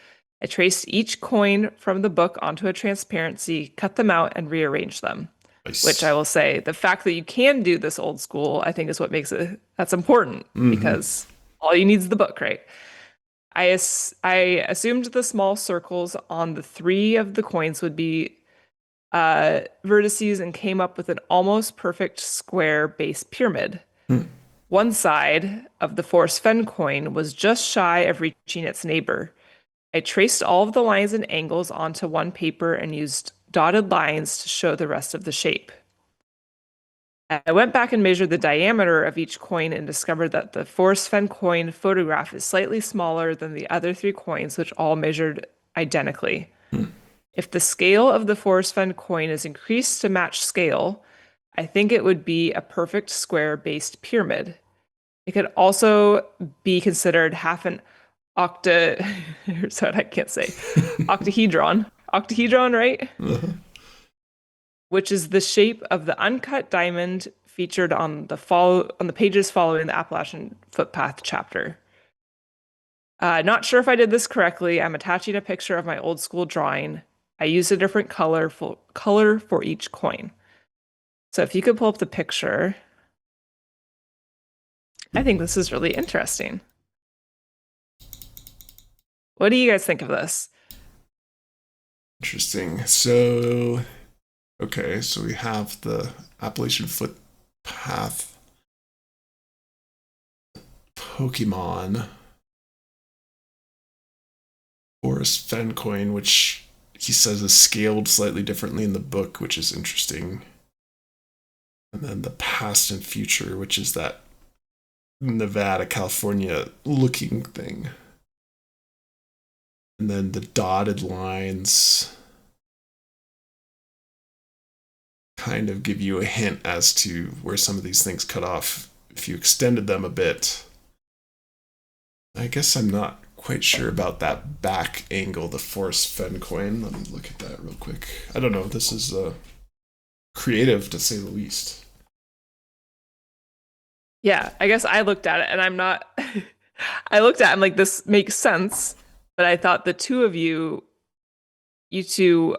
I traced each coin from the book onto a transparency, cut them out, and rearranged them. Nice. Which I will say, the fact that you can do this old school, I think is what makes it, that's important, because all you need is the book, right? I assumed the small circles on the 3 of the coins would be vertices and came up with an almost perfect square base pyramid. One side of the Force Fen coin was just shy of reaching its neighbor. I traced all of the lines and angles onto one paper and used dotted lines to show the rest of the shape. I went back and measured the diameter of each coin and discovered that the Force Fen coin photograph is slightly smaller than the other 3 coins, which all measured identically. If the scale of the Force Fen coin is increased to match scale, I think it would be a perfect square-based pyramid. It could also be considered half an sorry, I can't say. Octahedron. Octahedron, right? Which is the shape of the uncut diamond featured on the pages following the Appalachian Footpath chapter. Not sure if I did this correctly. I'm attaching a picture of my old school drawing. I used a different color for each coin. So if you could pull up the picture, I think this is really interesting. What do you guys think of this? Interesting. So, okay, so we have the Appalachian Footpath Pokemon Forest Fen coin, which he says is scaled slightly differently in the book, which is interesting. And then the past and future, which is that Nevada, California looking thing. And then the dotted lines kind of give you a hint as to where some of these things cut off if you extended them a bit. I guess I'm not quite sure about that back angle, the Force Fen coin. Let me look at that real quick. I don't know. This is creative, to say the least. Yeah, I guess I looked at it and I'm not... I looked at it and like, this makes sense. But I thought the two of you two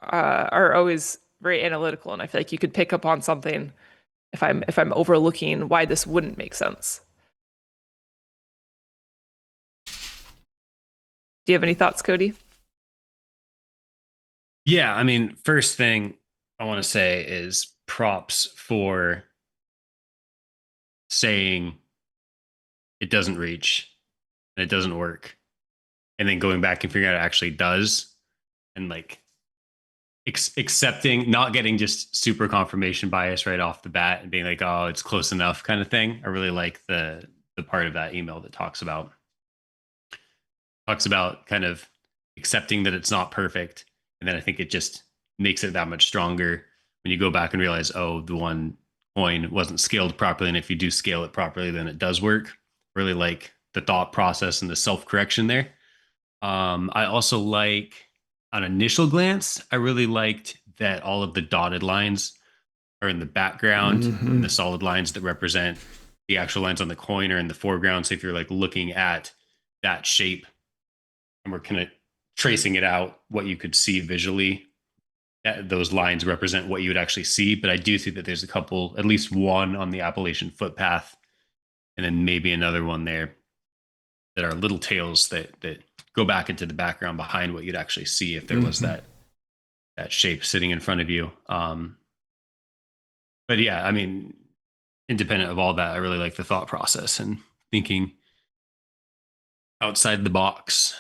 are always very analytical, and I feel like you could pick up on something if I'm overlooking why this wouldn't make sense. Do you have any thoughts, Cody? Yeah, I mean, first thing I want to say is props for saying it doesn't reach and it doesn't work, and then going back and figuring out it actually does, and like accepting, not getting just super confirmation bias right off the bat and being like, oh, it's close enough kind of thing. I really like the part of that email that talks about kind of accepting that it's not perfect. And then I think it just makes it that much stronger when you go back and realize, oh, the one coin wasn't scaled properly. And if you do scale it properly, then it does work. Really like the thought process and the self-correction there. I also like, on initial glance, I really liked that all of the dotted lines are in the background, and the solid lines that represent the actual lines on the coin are in the foreground. So if you're like looking at that shape and we're kind of tracing it out, what you could see visually, those lines represent what you would actually see. But I do think that there's a couple, at least one on the Appalachian Footpath, and then maybe another one there that are little tails that go back into the background behind what you'd actually see if there was that shape sitting in front of you. But yeah, I mean, independent of all that, I really like the thought process and thinking outside the box.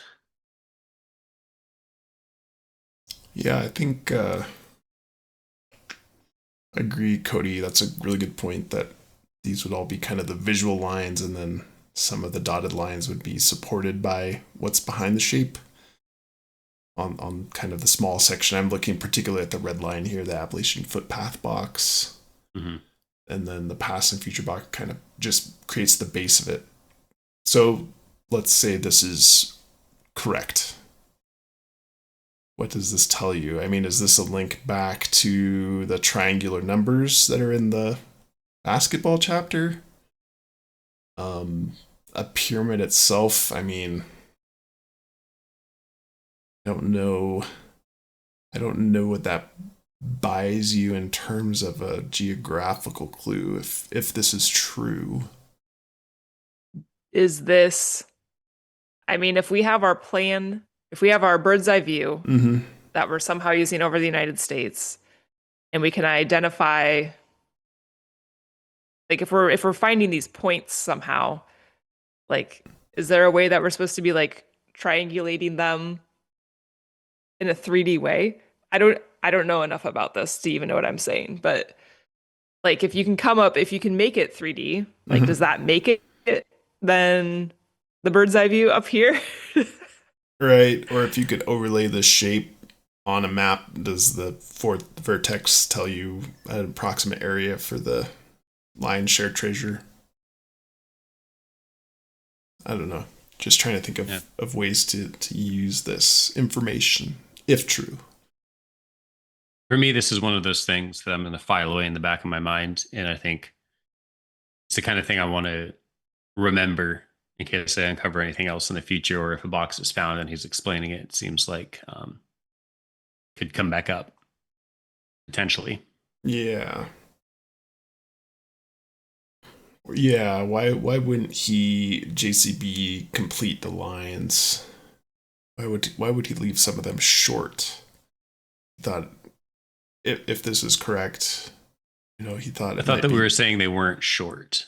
Yeah, I think I agree, Cody. That's a really good point, that these would all be kind of the visual lines, and then some of the dotted lines would be supported by what's behind the shape. On kind of the small section, I'm looking particularly at the red line here, the Appalachian footpath box. Mm-hmm. And then the past and future box kind of just creates the base of it. So let's say this is correct. What does this tell you? I mean, is this a link back to the triangular numbers that are in the basketball chapter? A pyramid itself, I mean, I don't know what that buys you in terms of a geographical clue if this is true. Is this, I mean, if we have our plan, if we have our bird's eye view that we're somehow using over the United States, and we can identify, like if we're finding these points somehow, like, is there a way that we're supposed to be like triangulating them in a 3D way? I don't know enough about this to even know what I'm saying, but like if you can make it 3D, like does that make it then the bird's eye view up here? Right, or if you could overlay the shape on a map, does the fourth vertex tell you an approximate area for the line shared treasure? I don't know. Just trying to think of ways to use this information, if true. For me, this is one of those things that I'm going to file away in the back of my mind. And I think it's the kind of thing I want to remember in case I uncover anything else in the future, or if a box is found and he's explaining it, it seems like could come back up potentially. Yeah. Yeah, why wouldn't JCB complete the lines? Why would he leave some of them short? He thought if this is correct, he thought I thought that we were saying they weren't short.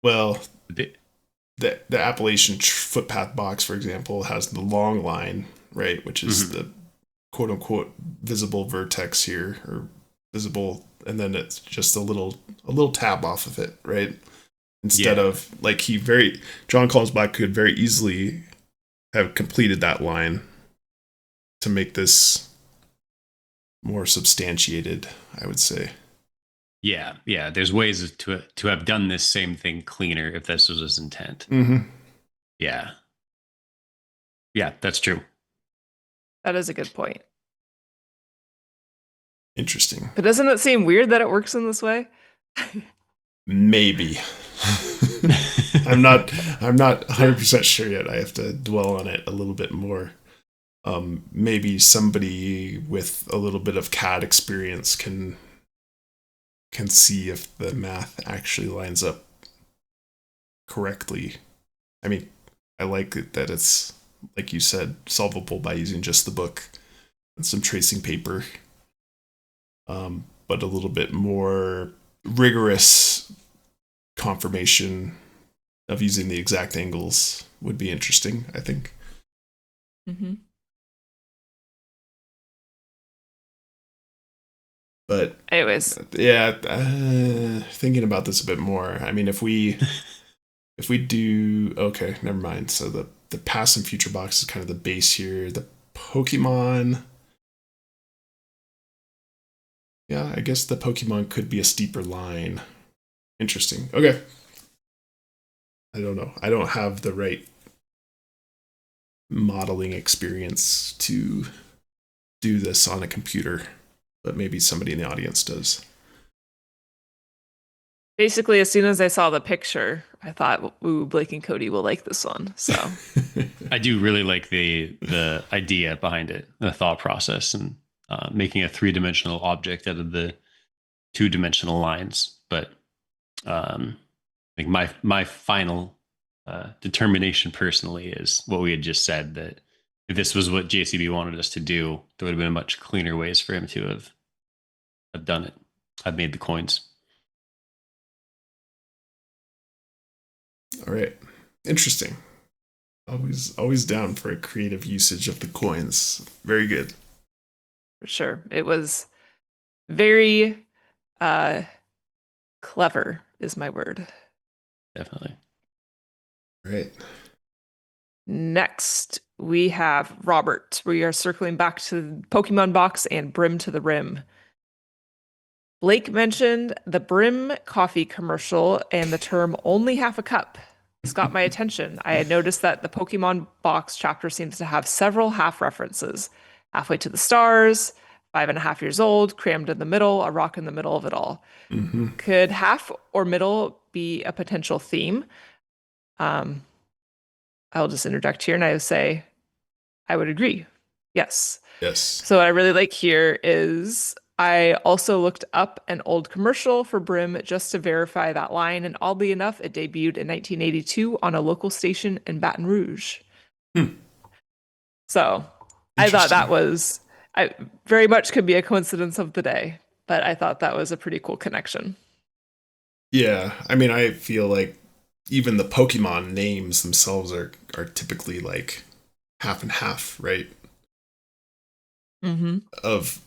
Well, the Appalachian footpath box, for example, has the long line, right, which is the quote unquote visible vertex here, or visible, and then it's just a little tab off of it, right? Instead of like Jon Collins-Black could very easily have completed that line to make this more substantiated, I would say. Yeah. There's ways to have done this same thing cleaner if this was his intent. Mm-hmm. Yeah, that's true. That is a good point. Interesting. But doesn't it seem weird that it works in this way? Maybe. I'm not 100% sure yet. I have to dwell on it a little bit more. Maybe somebody with a little bit of CAD experience can see if the math actually lines up correctly. I mean, I like it that it's, like you said, solvable by using just the book and some tracing paper. But a little bit more rigorous confirmation of using the exact angles would be interesting, I think. Mm-hmm. But anyways, thinking about this a bit more. I mean, if we do, okay, never mind. So the past and future box is kind of the base here. The Pokemon, yeah, I guess the Pokemon could be a steeper line. Interesting. Okay. I don't know. I don't have the right modeling experience to do this on a computer, but maybe somebody in the audience does. basically, as soon as I saw the picture, I thought, ooh, Blake and Cody will like this one. So I do really like the idea behind it, the thought process, and making a 3-dimensional object out of the 2-dimensional lines. But like my final determination personally is what we had just said, that if this was what JCB wanted us to do, there would have been much cleaner ways for him to have done it. I've made the coins. All right. Interesting. Always down for a creative usage of the coins. Very good. for sure, it was very clever is my word. Definitely. Right. Next, we have Robert. We are circling back to Pokemon Box and Brimm to the Rim. Blake mentioned the Brimm Coffee commercial and the term only half a cup. This got my attention. I had noticed that the Pokemon Box chapter seems to have several half references. Halfway to the stars, 5.5 years old, crammed in the middle, a rock in the middle of it all. Mm-hmm. Could half or middle be a potential theme? I'll just interject here and I would say I would agree. Yes. Yes. So what I really like here is I also looked up an old commercial for Brimm just to verify that line, and oddly enough, it debuted in 1982 on a local station in Baton Rouge. So I thought that was, I very much could be a coincidence of the day, but I thought that was a pretty cool connection. Yeah, I mean, I feel like even the Pokemon names themselves are typically like half and half, right? Mm-hmm. Of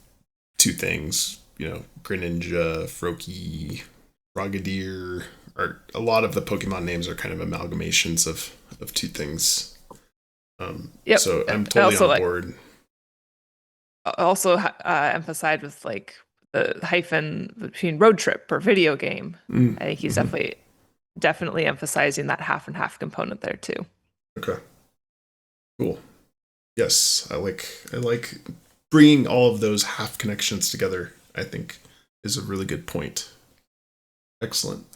two things, you know, Greninja, Froakie, Frogadier, or a lot of the Pokemon names are kind of amalgamations of two things. Yep. So I'm totally on board. Also emphasized with like the hyphen between road trip or video game. I think he's definitely emphasizing that half and half component there too. Okay. Cool. Yes, I like bringing all of those half connections together. I think is a really good point. Excellent.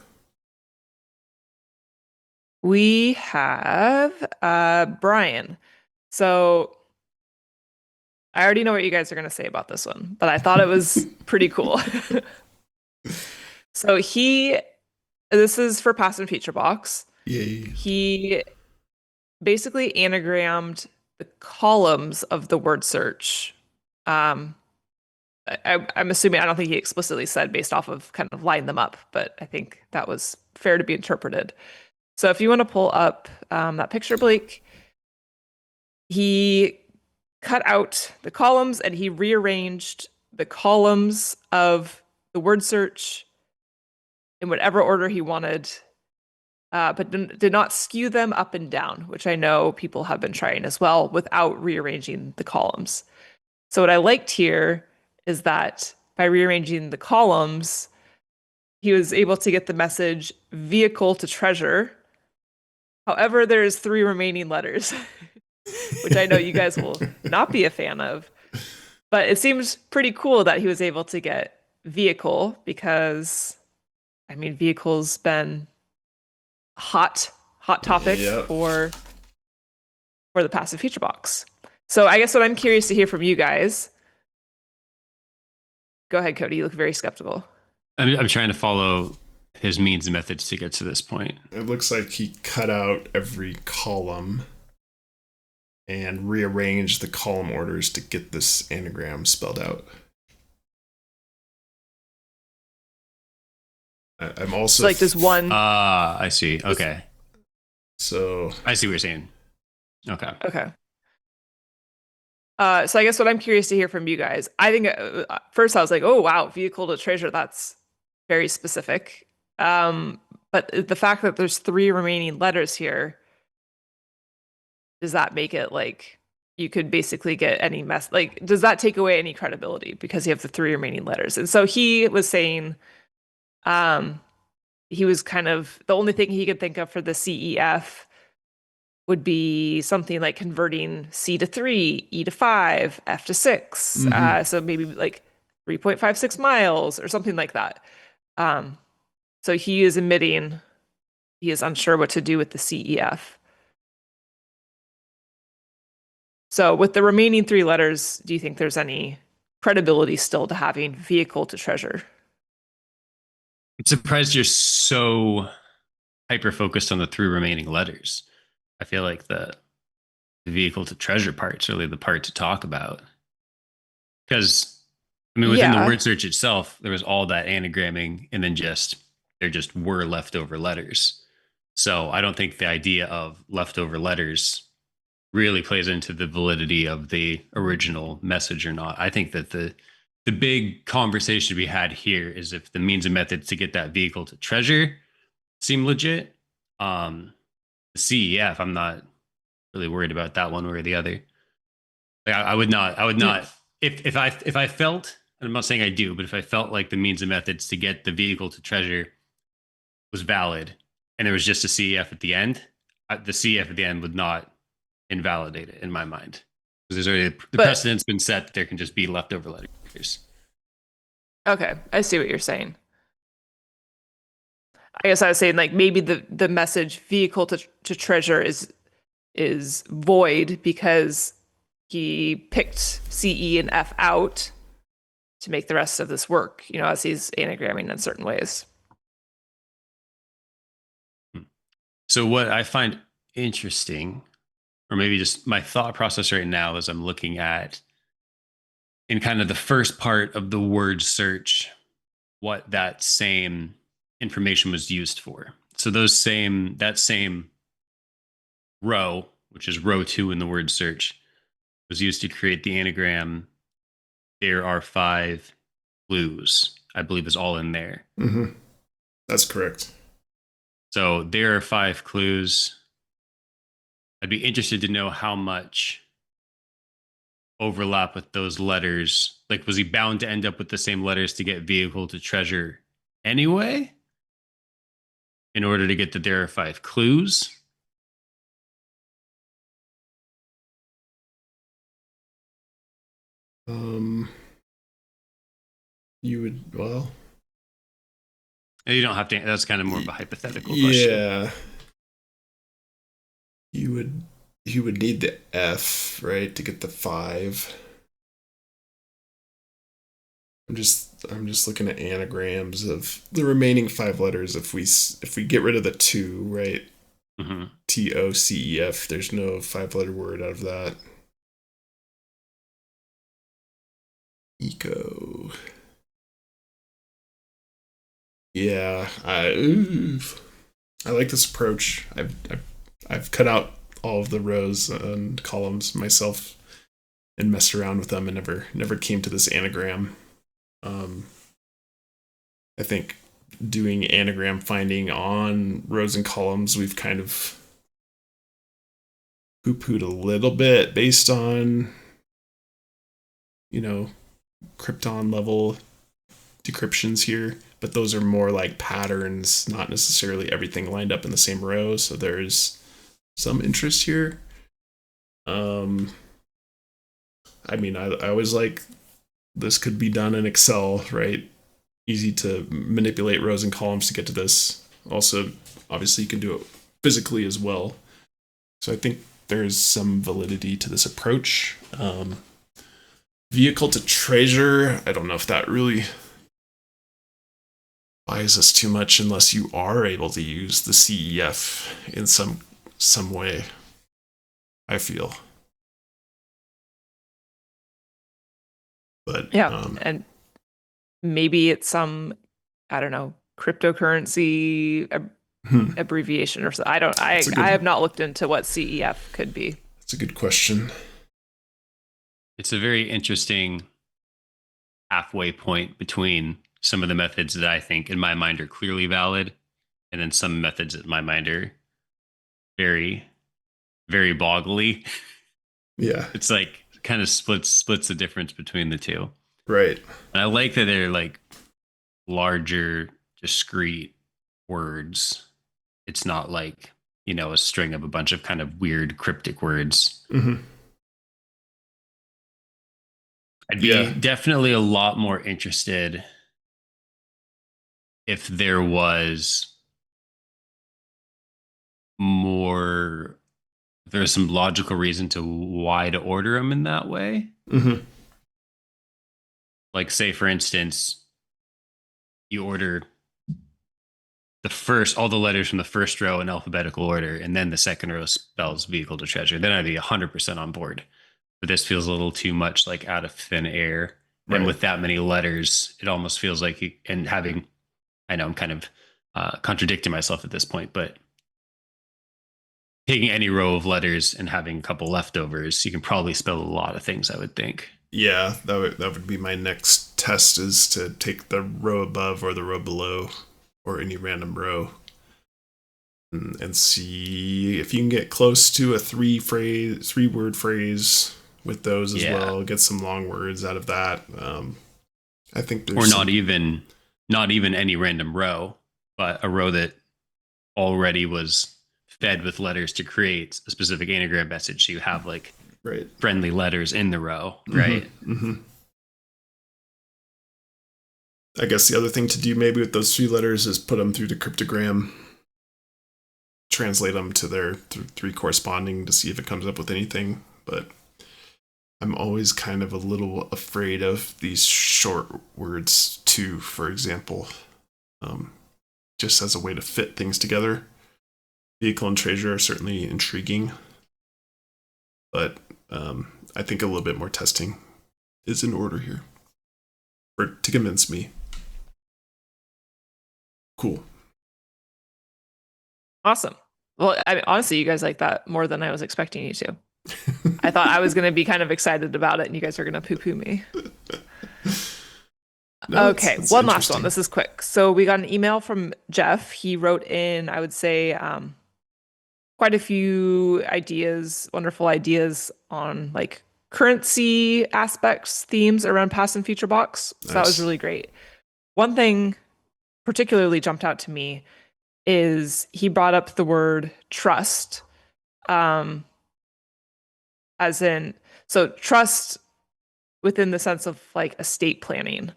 We have Bryan. So I already know what you guys are going to say about this one, but I thought it was pretty cool. So this is for past and future box. Yay. He basically anagrammed the columns of the word search. I'm assuming, I don't think he explicitly said based off of kind of line them up, but I think that was fair to be interpreted. So if you want to pull up that picture, Blake, he cut out the columns and he rearranged the columns of the word search in whatever order he wanted, but did not skew them up and down, which I know people have been trying as well without rearranging the columns. So what I liked here is that by rearranging the columns, he was able to get the message vehicle to treasure. However, there's 3 remaining letters, which I know you guys will not be a fan of. But it seems pretty cool that he was able to get vehicle because, I mean, vehicle's been hot topic for the passive feature box. So I guess what I'm curious to hear from you guys. Go ahead, Cody. You look very skeptical. I'm trying to follow his means and methods to get to this point. It looks like he cut out every column and rearranged the column orders to get this anagram spelled out. I'm also so like this one. I see. Okay. So I see what you're saying. Okay. Okay. So I guess what I'm curious to hear from you guys. I think first I was like, oh wow, vehicle to treasure. That's very specific. But the fact that there's 3 remaining letters here, does that make it like you could basically get any mess? Like, does that take away any credibility because you have the 3 remaining letters? And so he was saying, he was kind of the only thing he could think of for the CEF would be something like converting C to 3, E to 5, F to 6. So maybe like 3.56 miles or something like that. So he is admitting he is unsure what to do with the CEF. So with the remaining 3 letters, do you think there's any credibility still to having vehicle to treasure? I'm surprised you're so hyper focused on the 3 remaining letters. I feel like the vehicle to treasure part's really the part to talk about. Because, I mean, within the word search itself, there was all that anagramming and then there just were leftover letters. So I don't think the idea of leftover letters really plays into the validity of the original message or not. I think that the big conversation to be had here is if the means and methods to get that vehicle to treasure seem legit. The CEF, I'm not really worried about that one way or the other. Like, I would not, if I felt, and I'm not saying I do, but if I felt like the means and methods to get the vehicle to treasure was valid, and there was just a CEF at the end, the CEF at the end would not invalidate it in my mind, because there's already the But- precedent's been set that there can just be leftover letters. Okay, I see what you're saying. I guess I was saying like maybe the message vehicle to treasure is void because he picked CE and F out to make the rest of this work, you know, as he's anagramming in certain ways. So what I find interesting, or maybe just my thought process right now as I'm looking at in kind of the first part of the word search, what that same information was used for. So that same row, which is row 2 in the word search, was used to create the anagram. There are 5 clues, I believe, is all in there. Mm-hmm. That's correct. So there are 5 clues. I'd be interested to know how much overlap with those letters. Like, was he bound to end up with the same letters to get vehicle to treasure anyway? In order to get the there are 5 clues? You would, well, You don't have to. That's kind of more of a hypothetical question. yeah. You would need the F, right, to get the 5. I'm just looking at anagrams of the remaining 5 letters. If we get rid of the 2, right? Mm-hmm. TOCEF, there's no 5-letter word out of that. Eco. Yeah, I like this approach. I've cut out all of the rows and columns myself and messed around with them and never came to this anagram. I think doing anagram finding on rows and columns, we've kind of poo-pooed a little bit based on, you know, Krypton level decryptions here, but those are more like patterns, not necessarily everything lined up in the same row. So there's some interest here. I mean, I always like this could be done in Excel, right? Easy to manipulate rows and columns to get to this. Also, obviously, you can do it physically as well. So I think there's some validity to this approach. Vehicle to treasure, I don't know if that really buys us too much unless you are able to use the CEF in some way, I feel. But Yeah, and maybe it's some, I don't know, cryptocurrency abbreviation or something. I have not looked into what CEF could be. That's a good question. It's a very interesting halfway point between some of the methods that I think in my mind are clearly valid, and then some methods in my mind are very, very boggly. Yeah. It's like kind of splits the difference between the two. Right. And I like that they're like larger, discrete words. It's not like, you know, a string of a bunch of kind of weird cryptic words. Mm-hmm. I'd be definitely a lot more interested if there was more, if there's some logical reason to why to order them in that way. Mm-hmm. Like, say, for instance, you order all the letters from the first row in alphabetical order, and then the second row spells vehicle to treasure. Then I'd be 100% on board. But this feels a little too much like out of thin air. Right. And with that many letters, it almost feels like I know I'm kind of contradicting myself at this point, but taking any row of letters and having a couple leftovers, you can probably spell a lot of things, I would think. Yeah, that would be my next test, is to take the row above or the row below or any random row and see if you can get close to a three word phrase with those as well. Get some long words out of that. I think there's not even any random row, but a row that already was fed with letters to create a specific anagram message. So you have like friendly letters in the row, right? Mm-hmm. I guess the other thing to do maybe with those 3 letters is put them through the cryptogram, translate them to their 3 corresponding to see if it comes up with anything. But I'm always kind of a little afraid of these short words too, for example, just as a way to fit things together. Vehicle and treasure are certainly intriguing, but I think a little bit more testing is in order here to convince me. Cool. Awesome. Well, I mean, honestly, you guys like that more than I was expecting you to. I thought I was going to be kind of excited about it, and you guys are going to poo-poo me. No, okay, one last one. This is quick. So we got an email from Jeff. He wrote in, I would say, quite a few ideas, wonderful ideas on like currency aspects, themes around past and future box. So that was really great. One thing particularly jumped out to me is he brought up the word trust, as in, so trust within the sense of like estate planning.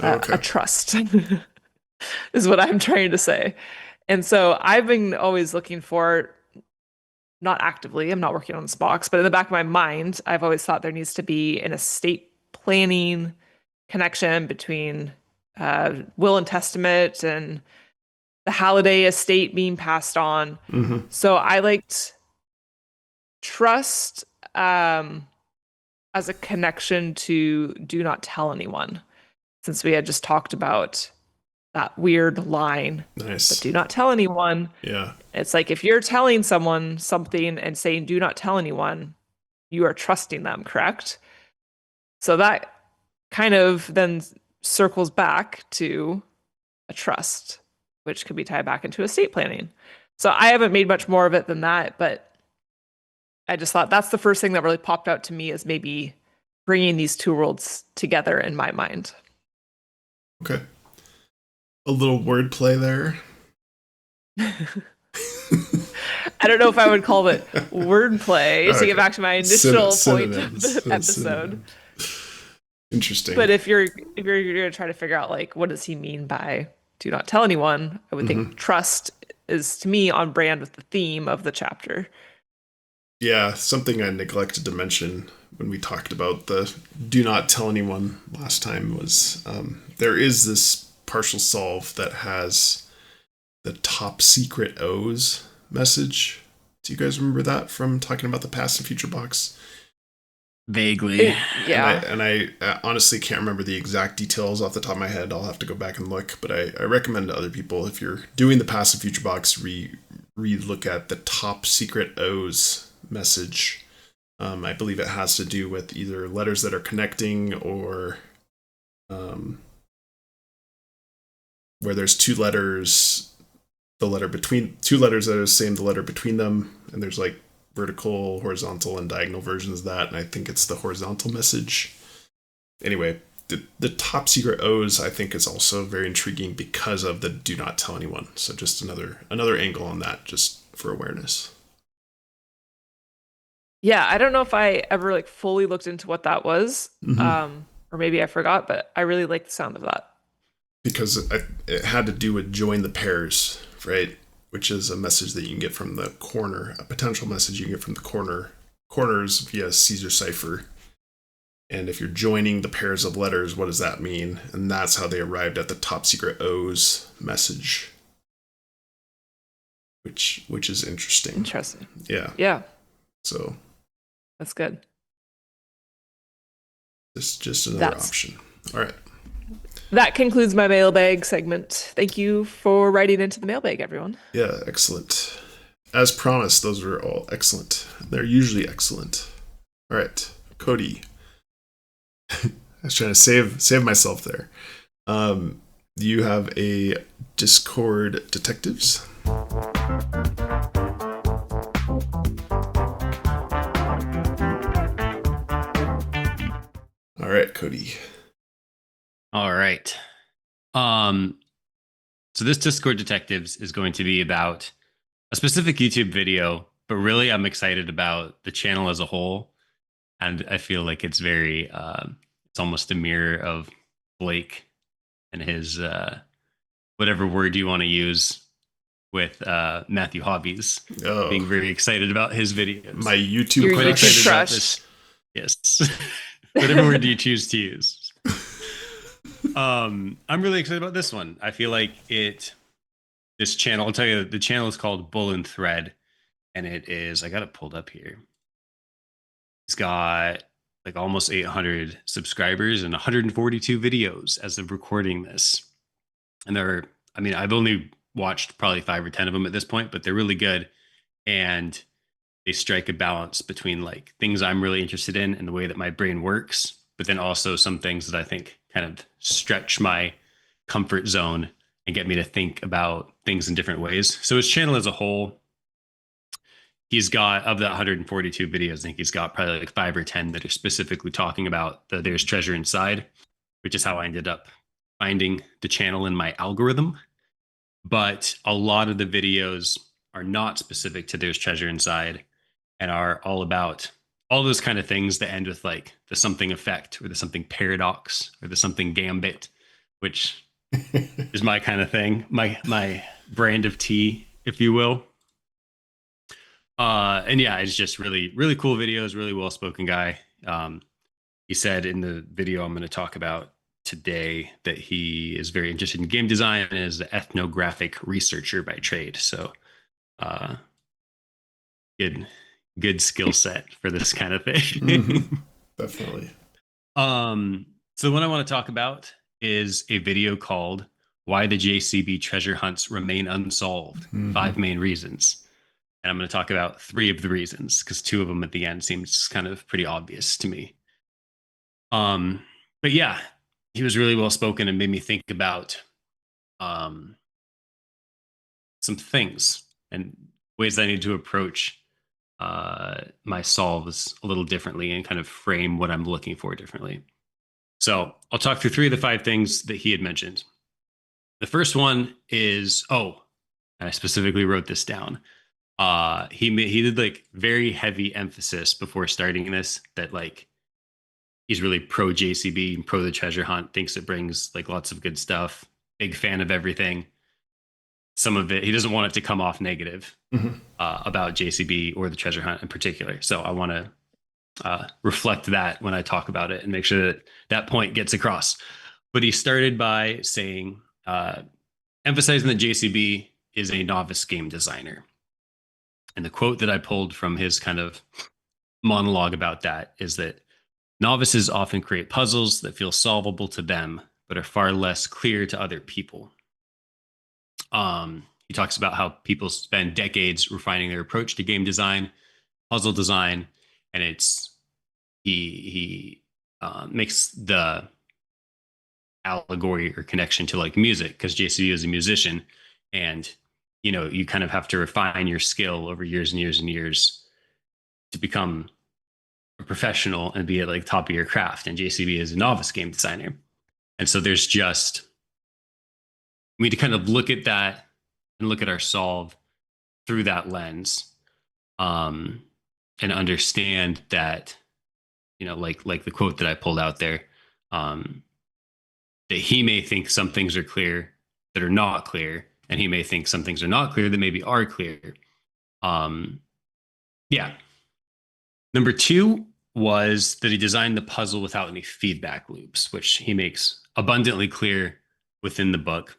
A trust is what I'm trying to say. And so I've been always looking for, not actively, I'm not working on this box, but in the back of my mind, I've always thought there needs to be an estate planning connection between will and testament and the Halliday estate being passed on. Mm-hmm. So I liked trust as a connection to do not tell anyone, since we had just talked about that weird line. Nice. But do not tell anyone. Yeah. It's like if you're telling someone something and saying do not tell anyone, you are trusting them, correct? So that kind of then circles back to a trust, which could be tied back into estate planning. So I haven't made much more of it than that, but I just thought that's the first thing that really popped out to me as maybe bringing these 2 worlds together in my mind. Okay. A little wordplay there. I don't know if I would call it wordplay to get back to my initial point of the episode. Interesting. But if you're going to try to figure out like what does he mean by do not tell anyone, I would think trust is to me on brand with the theme of the chapter. Yeah, something I neglected to mention when we talked about the do not tell anyone last time was there is this partial solve that has the top secret O's message. Do you guys remember that from talking about the past and future box? Vaguely. Yeah. And I honestly can't remember the exact details off the top of my head. I'll have to go back and look, but I recommend to other people, if you're doing the past and future box, re-look at the top secret O's message. I believe it has to do with either letters that are connecting or where there's 2 letters, the letter between 2 letters that are the same, the letter between them, and there's like vertical, horizontal, and diagonal versions of that, and I think it's the horizontal message. Anyway, the top secret O's I think is also very intriguing because of the do not tell anyone. So just another angle on that, just for awareness. Yeah, I don't know if I ever like fully looked into what that was, or maybe I forgot, but I really like the sound of that. Because it had to do with join the pairs, right? Which is a message that you can get from the corner, a potential message you can get from the corners via Caesar cipher. And if you're joining the pairs of letters, what does that mean? And that's how they arrived at the top secret O's message. Which is interesting. Interesting. Yeah. Yeah. So that's good. This is just another option. All right. That concludes my mailbag segment. Thank you for writing into the mailbag, everyone. Yeah, excellent. As promised, those are all excellent. They're usually excellent. All right, Cody. I was trying to save myself there. Do you have a Discord detectives? All right, Cody. All right. So this Discord Detectives is going to be about a specific YouTube video, but really I'm excited about the channel as a whole. And I feel like it's very, it's almost a mirror of Blake and his, whatever word you want to use with Matthew Hobbies. Oh, Being very excited about his videos. my YouTube Your Quite crush. excited about crush. this. Yes. Whatever word you choose to use. I'm really excited about this one. I feel like this channel, I'll tell you, the channel is called Bull and Thread, and it is, I got it pulled up here. It's got like almost 800 subscribers and 142 videos as of recording this. And I've only watched probably 5 or 10 of them at this point, but they're really good. And they strike a balance between like things I'm really interested in and the way that my brain works, but then also some things that I think kind of stretch my comfort zone and get me to think about things in different ways. So his channel as a whole, he's got, of the 142 videos, I think he's got probably like 5 or 10 that are specifically talking about the There's Treasure Inside, which is how I ended up finding the channel in my algorithm. But a lot of the videos are not specific to There's Treasure Inside and are all about all those kind of things that end with like the something effect or the something paradox or the something gambit, which is my kind of thing, my brand of tea, if you will. And yeah, it's just really, really cool videos, really well-spoken guy. He said in the video I'm going to talk about today that he is very interested in game design and is an ethnographic researcher by trade. So good skill set for this kind of thing. Mhm. Definitely. So what I want to talk about is a video called Why the JCB Treasure Hunts Remain Unsolved, 5 main reasons. And I'm going to talk about 3 of the reasons because 2 of them at the end seems kind of pretty obvious to me. But yeah, he was really well spoken and made me think about some things and ways I need to approach my solves a little differently and kind of frame what I'm looking for differently. So I'll talk through 3 of the 5 things that he had mentioned. The first one is, and I specifically wrote this down. He did like very heavy emphasis before starting this that like he's really pro JCB, pro the treasure hunt, thinks it brings like lots of good stuff, big fan of everything. Some of it, he doesn't want it to come off negative about JCB or the treasure hunt in particular. So I want to reflect that when I talk about it and make sure that that point gets across. But he started by saying, emphasizing that JCB is a novice game designer. And the quote that I pulled from his kind of monologue about that is that novices often create puzzles that feel solvable to them, but are far less clear to other people. He talks about how people spend decades refining their approach to game design, puzzle design, and he makes the allegory or connection to like music because JCB is a musician, and you kind of have to refine your skill over years and years and years to become a professional and be at like top of your craft. And JCB is a novice game designer, and so there's just we need to kind of look at that and look at our solve through that lens, and understand that like the quote that I pulled out there, that he may think some things are clear that are not clear, and he may think some things are not clear that maybe are clear. Yeah. Number 2 was that he designed the puzzle without any feedback loops, which he makes abundantly clear within the book.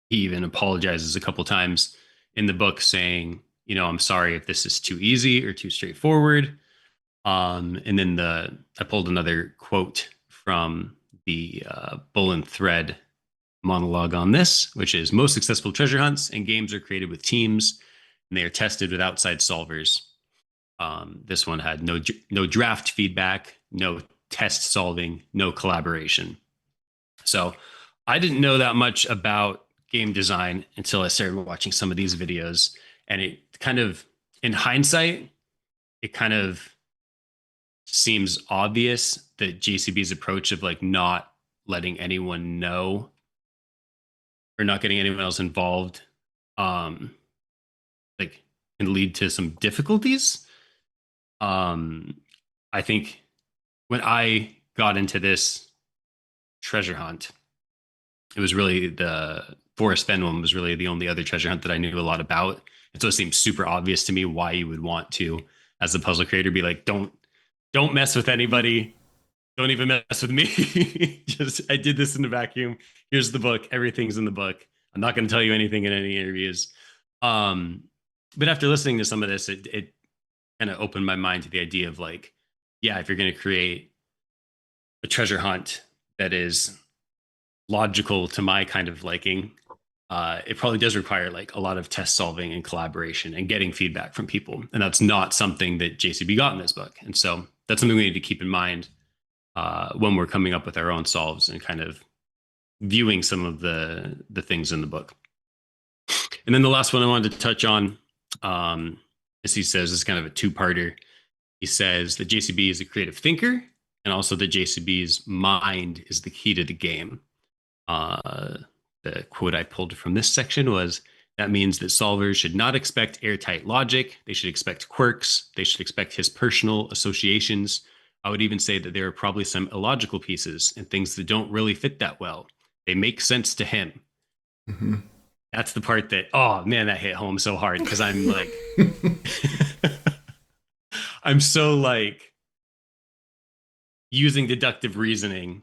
He even apologizes a couple times in the book saying, I'm sorry if this is too easy or too straightforward. And then I pulled another quote from the Bull and Thread monologue on this, which is most successful treasure hunts and games are created with teams and they are tested with outside solvers. This one had no draft feedback, no test solving, no collaboration. So I didn't know that much about game design until I started watching some of these videos. And it kind of, in hindsight, it kind of seems obvious that JCB's approach of like not letting anyone know or not getting anyone else involved, um, like can lead to some difficulties. I think when I got into this treasure hunt, it was really the Forest Bend one was really the only other treasure hunt that I knew a lot about. And so it seemed super obvious to me why you would want to, as a puzzle creator, be like, don't mess with anybody. Don't even mess with me. Just I did this in the vacuum. Here's the book. Everything's in the book. I'm not going to tell you anything in any interviews. But after listening to some of this, it kind of opened my mind to the idea of like, yeah, if you're going to create a treasure hunt that is logical to my kind of liking, it probably does require like a lot of test solving and collaboration and getting feedback from people. And that's not something that JCB got in this book. And so that's something we need to keep in mind when we're coming up with our own solves and kind of viewing some of the things in the book. And then the last one I wanted to touch on, as he says, is kind of a two-parter. He says that JCB is a creative thinker, and also that JCB's mind is the key to the game. The quote I pulled from this section was, that means that solvers should not expect airtight logic. They should expect quirks. They should expect his personal associations. I would even say that there are probably some illogical pieces and things that don't really fit that well. They make sense to him. Mm-hmm. That's the part that, oh man, that hit home so hard because I'm like, I'm so like using deductive reasoning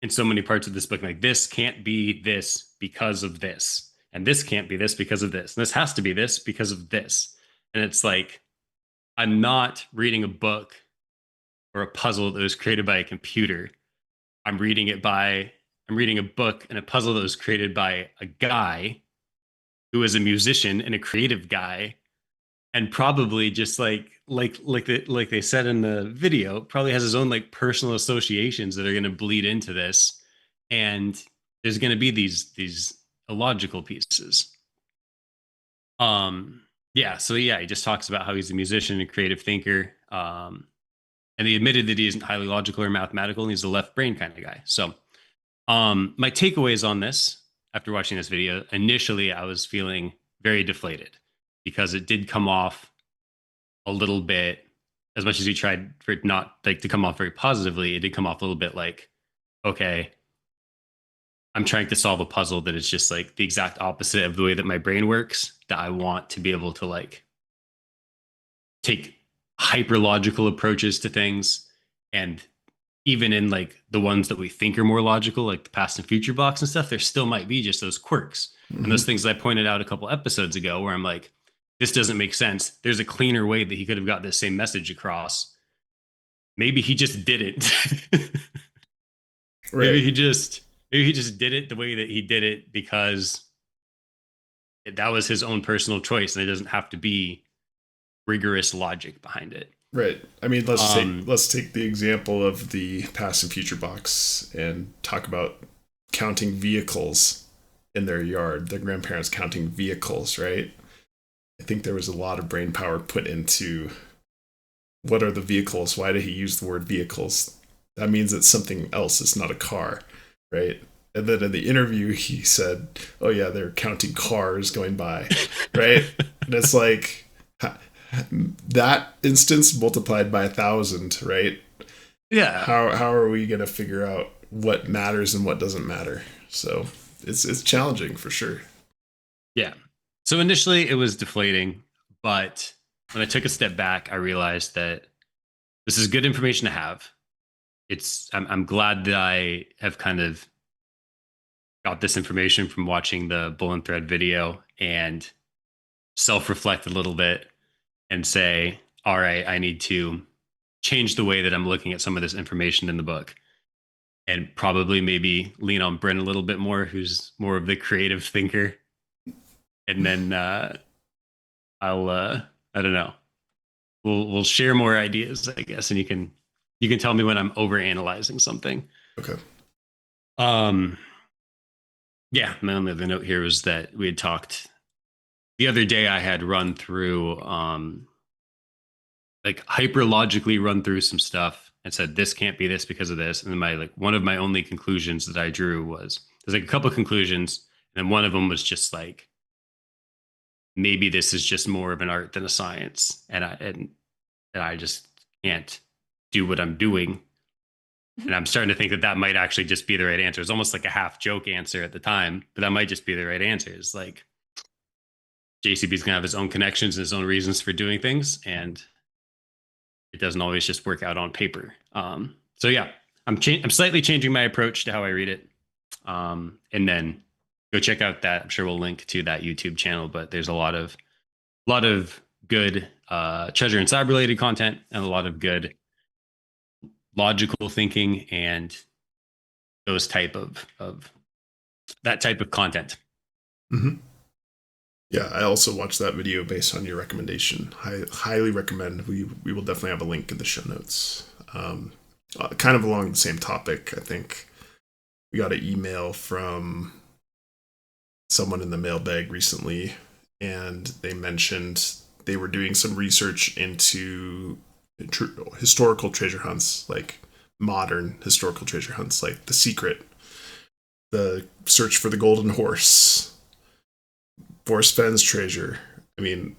in so many parts of this book. Like, this can't be this because of this, and this can't be this because of this, and this has to be this because of this. And it's like, I'm not reading a book or a puzzle that was created by a computer. I'm reading a book and a puzzle that was created by a guy who is a musician and a creative guy, and probably just like they said in the video, probably has his own like personal associations that are going to bleed into this, and there's going to be these illogical pieces. Yeah, so yeah, he just talks about how he's a musician and a creative thinker, and he admitted that he isn't highly logical or mathematical, and he's a left brain kind of guy. So my takeaways on this after watching this video, initially I was feeling very deflated because it did come off a little bit, as much as he tried for it not like to come off very positively, it did come off a little bit like, okay, I'm trying to solve a puzzle that is just like the exact opposite of the way that my brain works, that I want to be able to like take hyper logical approaches to things. And even in like the ones that we think are more logical, like the past and future blocks and stuff, there still might be just those quirks. Mm-hmm. And those things that I pointed out a couple episodes ago where I'm like, this doesn't make sense. There's a cleaner way that he could have got this same message across. Maybe he just didn't. Right. Maybe he just did it the way that he did it because that was his own personal choice, and it doesn't have to be rigorous logic behind it. Right. I mean, let's take the example of the past and future box and talk about counting vehicles in their yard. Their grandparents counting vehicles, right? I think there was a lot of brain power put into what are the vehicles? Why did he use the word vehicles? That means it's something else. It's not a car, right? And then in the interview, he said, oh yeah, they're counting cars going by, right? And it's like that instance multiplied by 1,000, right? Yeah. How are we going to figure out what matters and what doesn't matter? So it's challenging for sure. Yeah. So initially it was deflating, but when I took a step back, I realized that this is good information to have. I'm glad that I have kind of got this information from watching the Bull and Thread video and self-reflect a little bit and say, all right, I need to change the way that I'm looking at some of this information in the book, and probably maybe lean on Bryn a little bit more, who's more of the creative thinker. And then I'll I don't know. We'll share more ideas, I guess, and you can tell me when I'm overanalyzing something. Okay. Yeah, my only other note here was that we had talked the other day. I had run through, like hyper logically run through some stuff and said this can't be this because of this. And then my like one of my only conclusions that I drew was there's like a couple of conclusions, and then one of them was just like maybe this is just more of an art than a science, and I just can't do what I'm doing. And I'm starting to think that that might actually just be the right answer. It's almost like a half joke answer at the time, but that might just be the right answer. It's like JCB's gonna have his own connections and his own reasons for doing things, and it doesn't always just work out on paper. So yeah, I'm slightly changing my approach to how I read it, and then go check out that. I'm sure we'll link to that YouTube channel, but there's a lot of good treasure and cyber related content and a lot of good logical thinking and those type of that type of content. Mm-hmm. Yeah, I also watched that video based on your recommendation. I highly recommend. We will definitely have a link in the show notes. Kind of along the same topic, I think we got an email from someone in the mailbag recently, and they mentioned they were doing some research into historical treasure hunts, like modern historical treasure hunts, like The Secret, the Search for the Golden Horse, Forrest Fenn's treasure. I mean,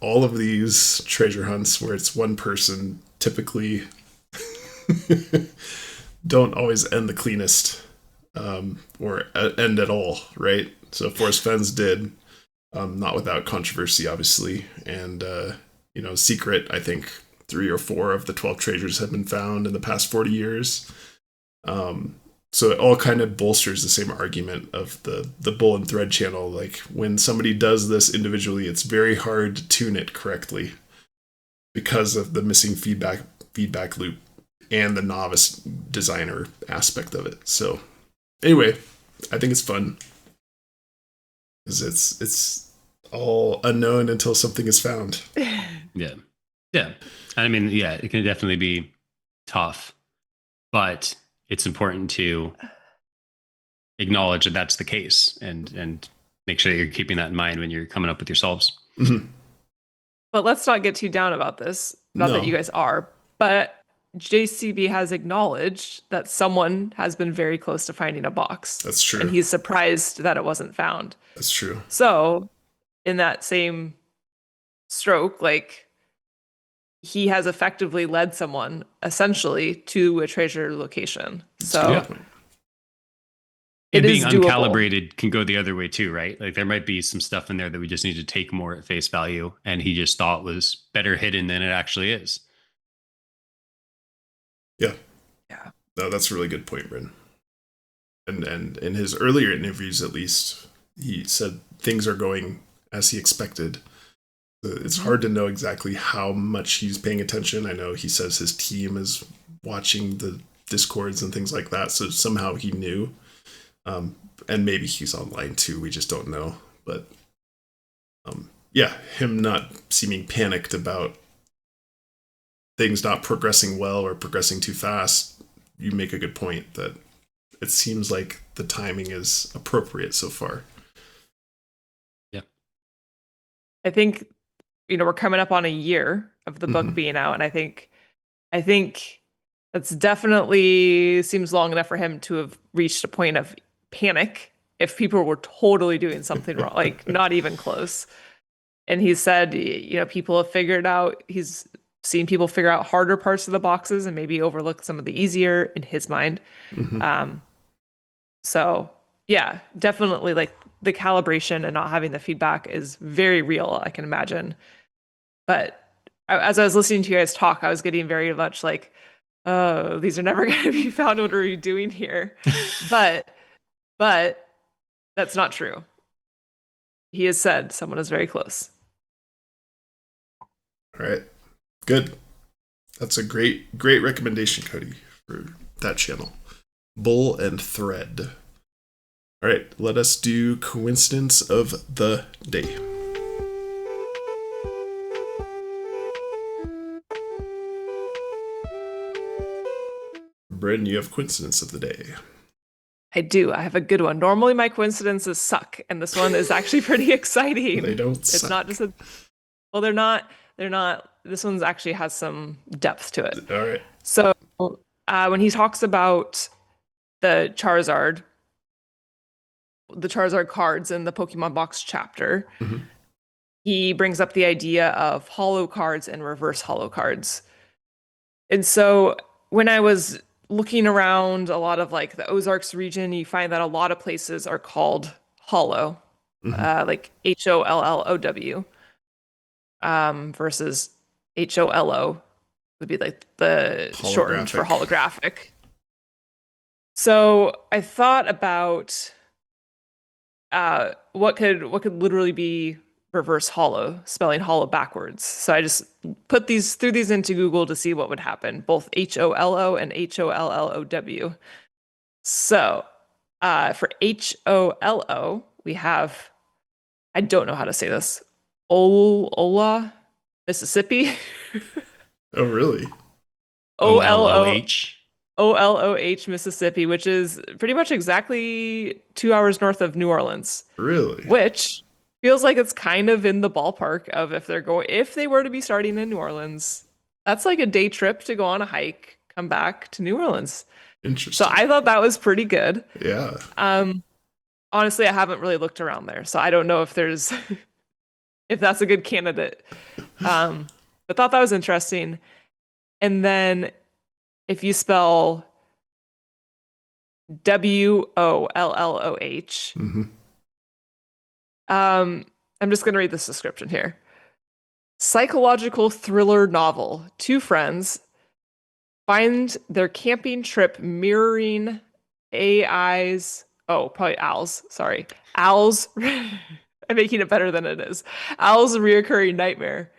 all of these treasure hunts where it's one person typically don't always end the cleanest, or end at all, right? So Forrest Fenn's did, not without controversy, obviously. And, Secret, I think 3 or 4 of the 12 treasures have been found in the past 40 years. So it all kind of bolsters the same argument of the Bull and Thread channel. Like, when somebody does this individually, it's very hard to tune it correctly because of the missing feedback loop and the novice designer aspect of it. So anyway, I think it's fun because it's all unknown until something is found. Yeah. I mean, yeah, it can definitely be tough, but it's important to acknowledge that that's the case and make sure that you're keeping that in mind when you're coming up with your solves. Mm-hmm. But let's not get too down about this. Not that you guys are, but JCB has acknowledged that someone has been very close to finding a box. That's true. And he's surprised that it wasn't found. That's true. So, in that same stroke, like, he has effectively led someone essentially to a treasure location. So yeah. it and being is doable. uncalibrated can go the other way too, right? Like there might be some stuff in there that we just need to take more at face value, and he just thought was better hidden than it actually is. Yeah. Yeah. No, that's a really good point, Bryn. And in his earlier interviews, at least, he said things are going as he expected. It's hard to know exactly how much he's paying attention. I know he says his team is watching the Discords and things like that, so somehow he knew. And maybe he's online too, we just don't know. But yeah, him not seeming panicked about things not progressing well or progressing too fast, you make a good point that it seems like the timing is appropriate so far. Yeah. I think, we're coming up on a year of the book being out, and I think that's definitely seems long enough for him to have reached a point of panic if people were totally doing something wrong, like not even close. And he said, people have figured out, he's seen people figure out harder parts of the boxes and maybe overlook some of the easier in his mind. So yeah, definitely, like, the calibration and not having the feedback is very real, I can imagine. But as I was listening to you guys talk, I was getting very much like, oh, these are never going to be found. What are you doing here? but that's not true. He has said someone is very close. All right. Good. That's a great recommendation, Cody, for that channel. Bull and Thread. All right, let us do coincidence of the day. Bryn, you have coincidence of the day. I do. I have a good one. Normally my coincidences suck, and this one is actually pretty exciting. They don't It's suck. not just a well, they're not this one's actually has some depth to it. All right. So when he talks about the Charizard cards in the Pokemon Box chapter, Mhm. he brings up the idea of holo cards and reverse holo cards. And so when I was looking around a lot of like the Ozarks region, you find that a lot of places are called holo, like HOLLOW, versus HOLO would be like the shortened for holographic. So I thought about what could literally be reverse holo, spelling holo backwards. So I just threw these into Google to see what would happen, both HOLO and HOLLOW. So for HOLO, we have, I don't know how to say this, Ola, Mississippi. Oh, really? OLOH. OLOH, Mississippi, which is pretty much exactly 2 hours north of New Orleans. Really? Which feels like it's kind of in the ballpark of if they were to be starting in New Orleans, that's like a day trip to go on a hike, come back to New Orleans. Interesting. So I thought that was pretty good. Yeah. Honestly, I haven't really looked around there, so I don't know if there's if that's a good candidate. But thought that was interesting. And then if you spell WOLLOH, I'm just going to read this description here. Psychological thriller novel. Two friends find their camping trip mirroring Owl's. I'm making it better than it is. Owl's reoccurring nightmare.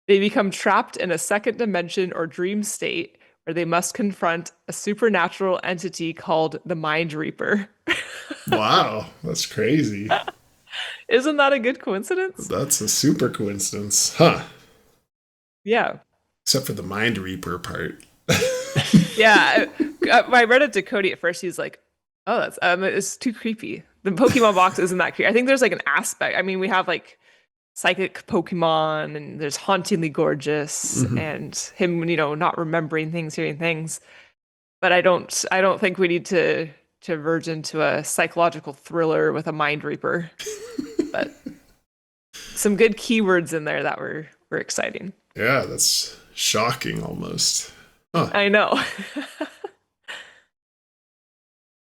They become trapped in a second dimension or dream state where they must confront a supernatural entity called the Mind Reaper. Wow, that's crazy. Isn't that a good coincidence? That's a super coincidence. Huh. Yeah. Except for the Mind Reaper part. Yeah. I read it to Cody at first. He's like, oh, that's it's too creepy. The Pokemon box isn't that creepy. I think there's like an aspect. I mean, we have like psychic Pokemon, and there's hauntingly gorgeous, and him, not remembering things, hearing things. But I don't think we need to verge into a psychological thriller with a Mind Reaper. But some good keywords in there that were exciting. Yeah, that's shocking almost. Huh. I know.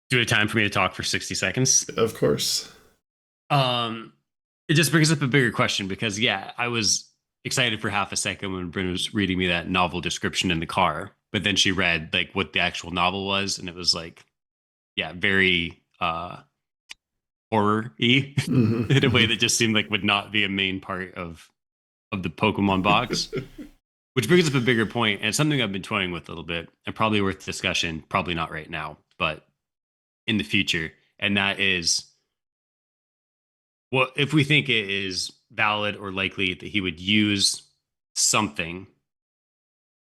Do you have time for me to talk for 60 seconds? Of course. It just brings up a bigger question because, yeah, I was excited for half a second when Bryn was reading me that novel description in the car, but then she read like what the actual novel was, and it was like, yeah, very horror-y in a way that just seemed like would not be a main part of the Pokemon box. Which brings up a bigger point, and it's something I've been toying with a little bit, and probably worth discussion, probably not right now, but in the future. And that is, well, if we think it is valid or likely that he would use something,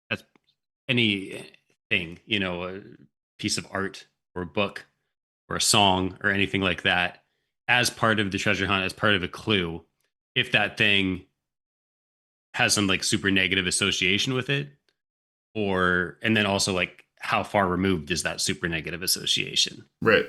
that's anything, a piece of art or a book or a song or anything like that, as part of the treasure hunt, as part of a clue, if that thing has some like super negative association with it, and then also like how far removed is that super negative association? Right.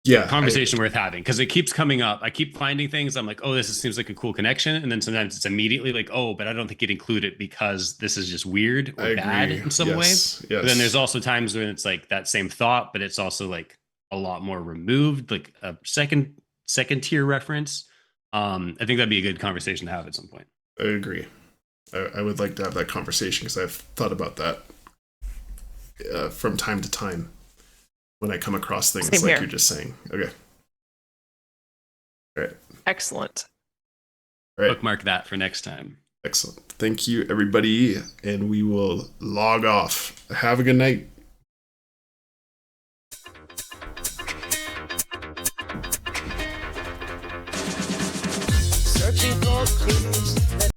Yeah. Conversation worth having, because it keeps coming up. I keep finding things. I'm like, oh, this seems like a cool connection. And then sometimes it's immediately like, oh, but I don't think you'd include it because this is just weird or bad in some way. Yes. But then there's also times when it's like that same thought, but it's also like a lot more removed, like a second tier reference. I think that'd be a good conversation to have at some point. I agree. I would like to have that conversation because I've thought about that from time to time when I come across things Same like here. you're just saying. Okay. All right. Excellent. All right. Bookmark that for next time. Excellent. Thank you, everybody. And we will log off. Have a good night.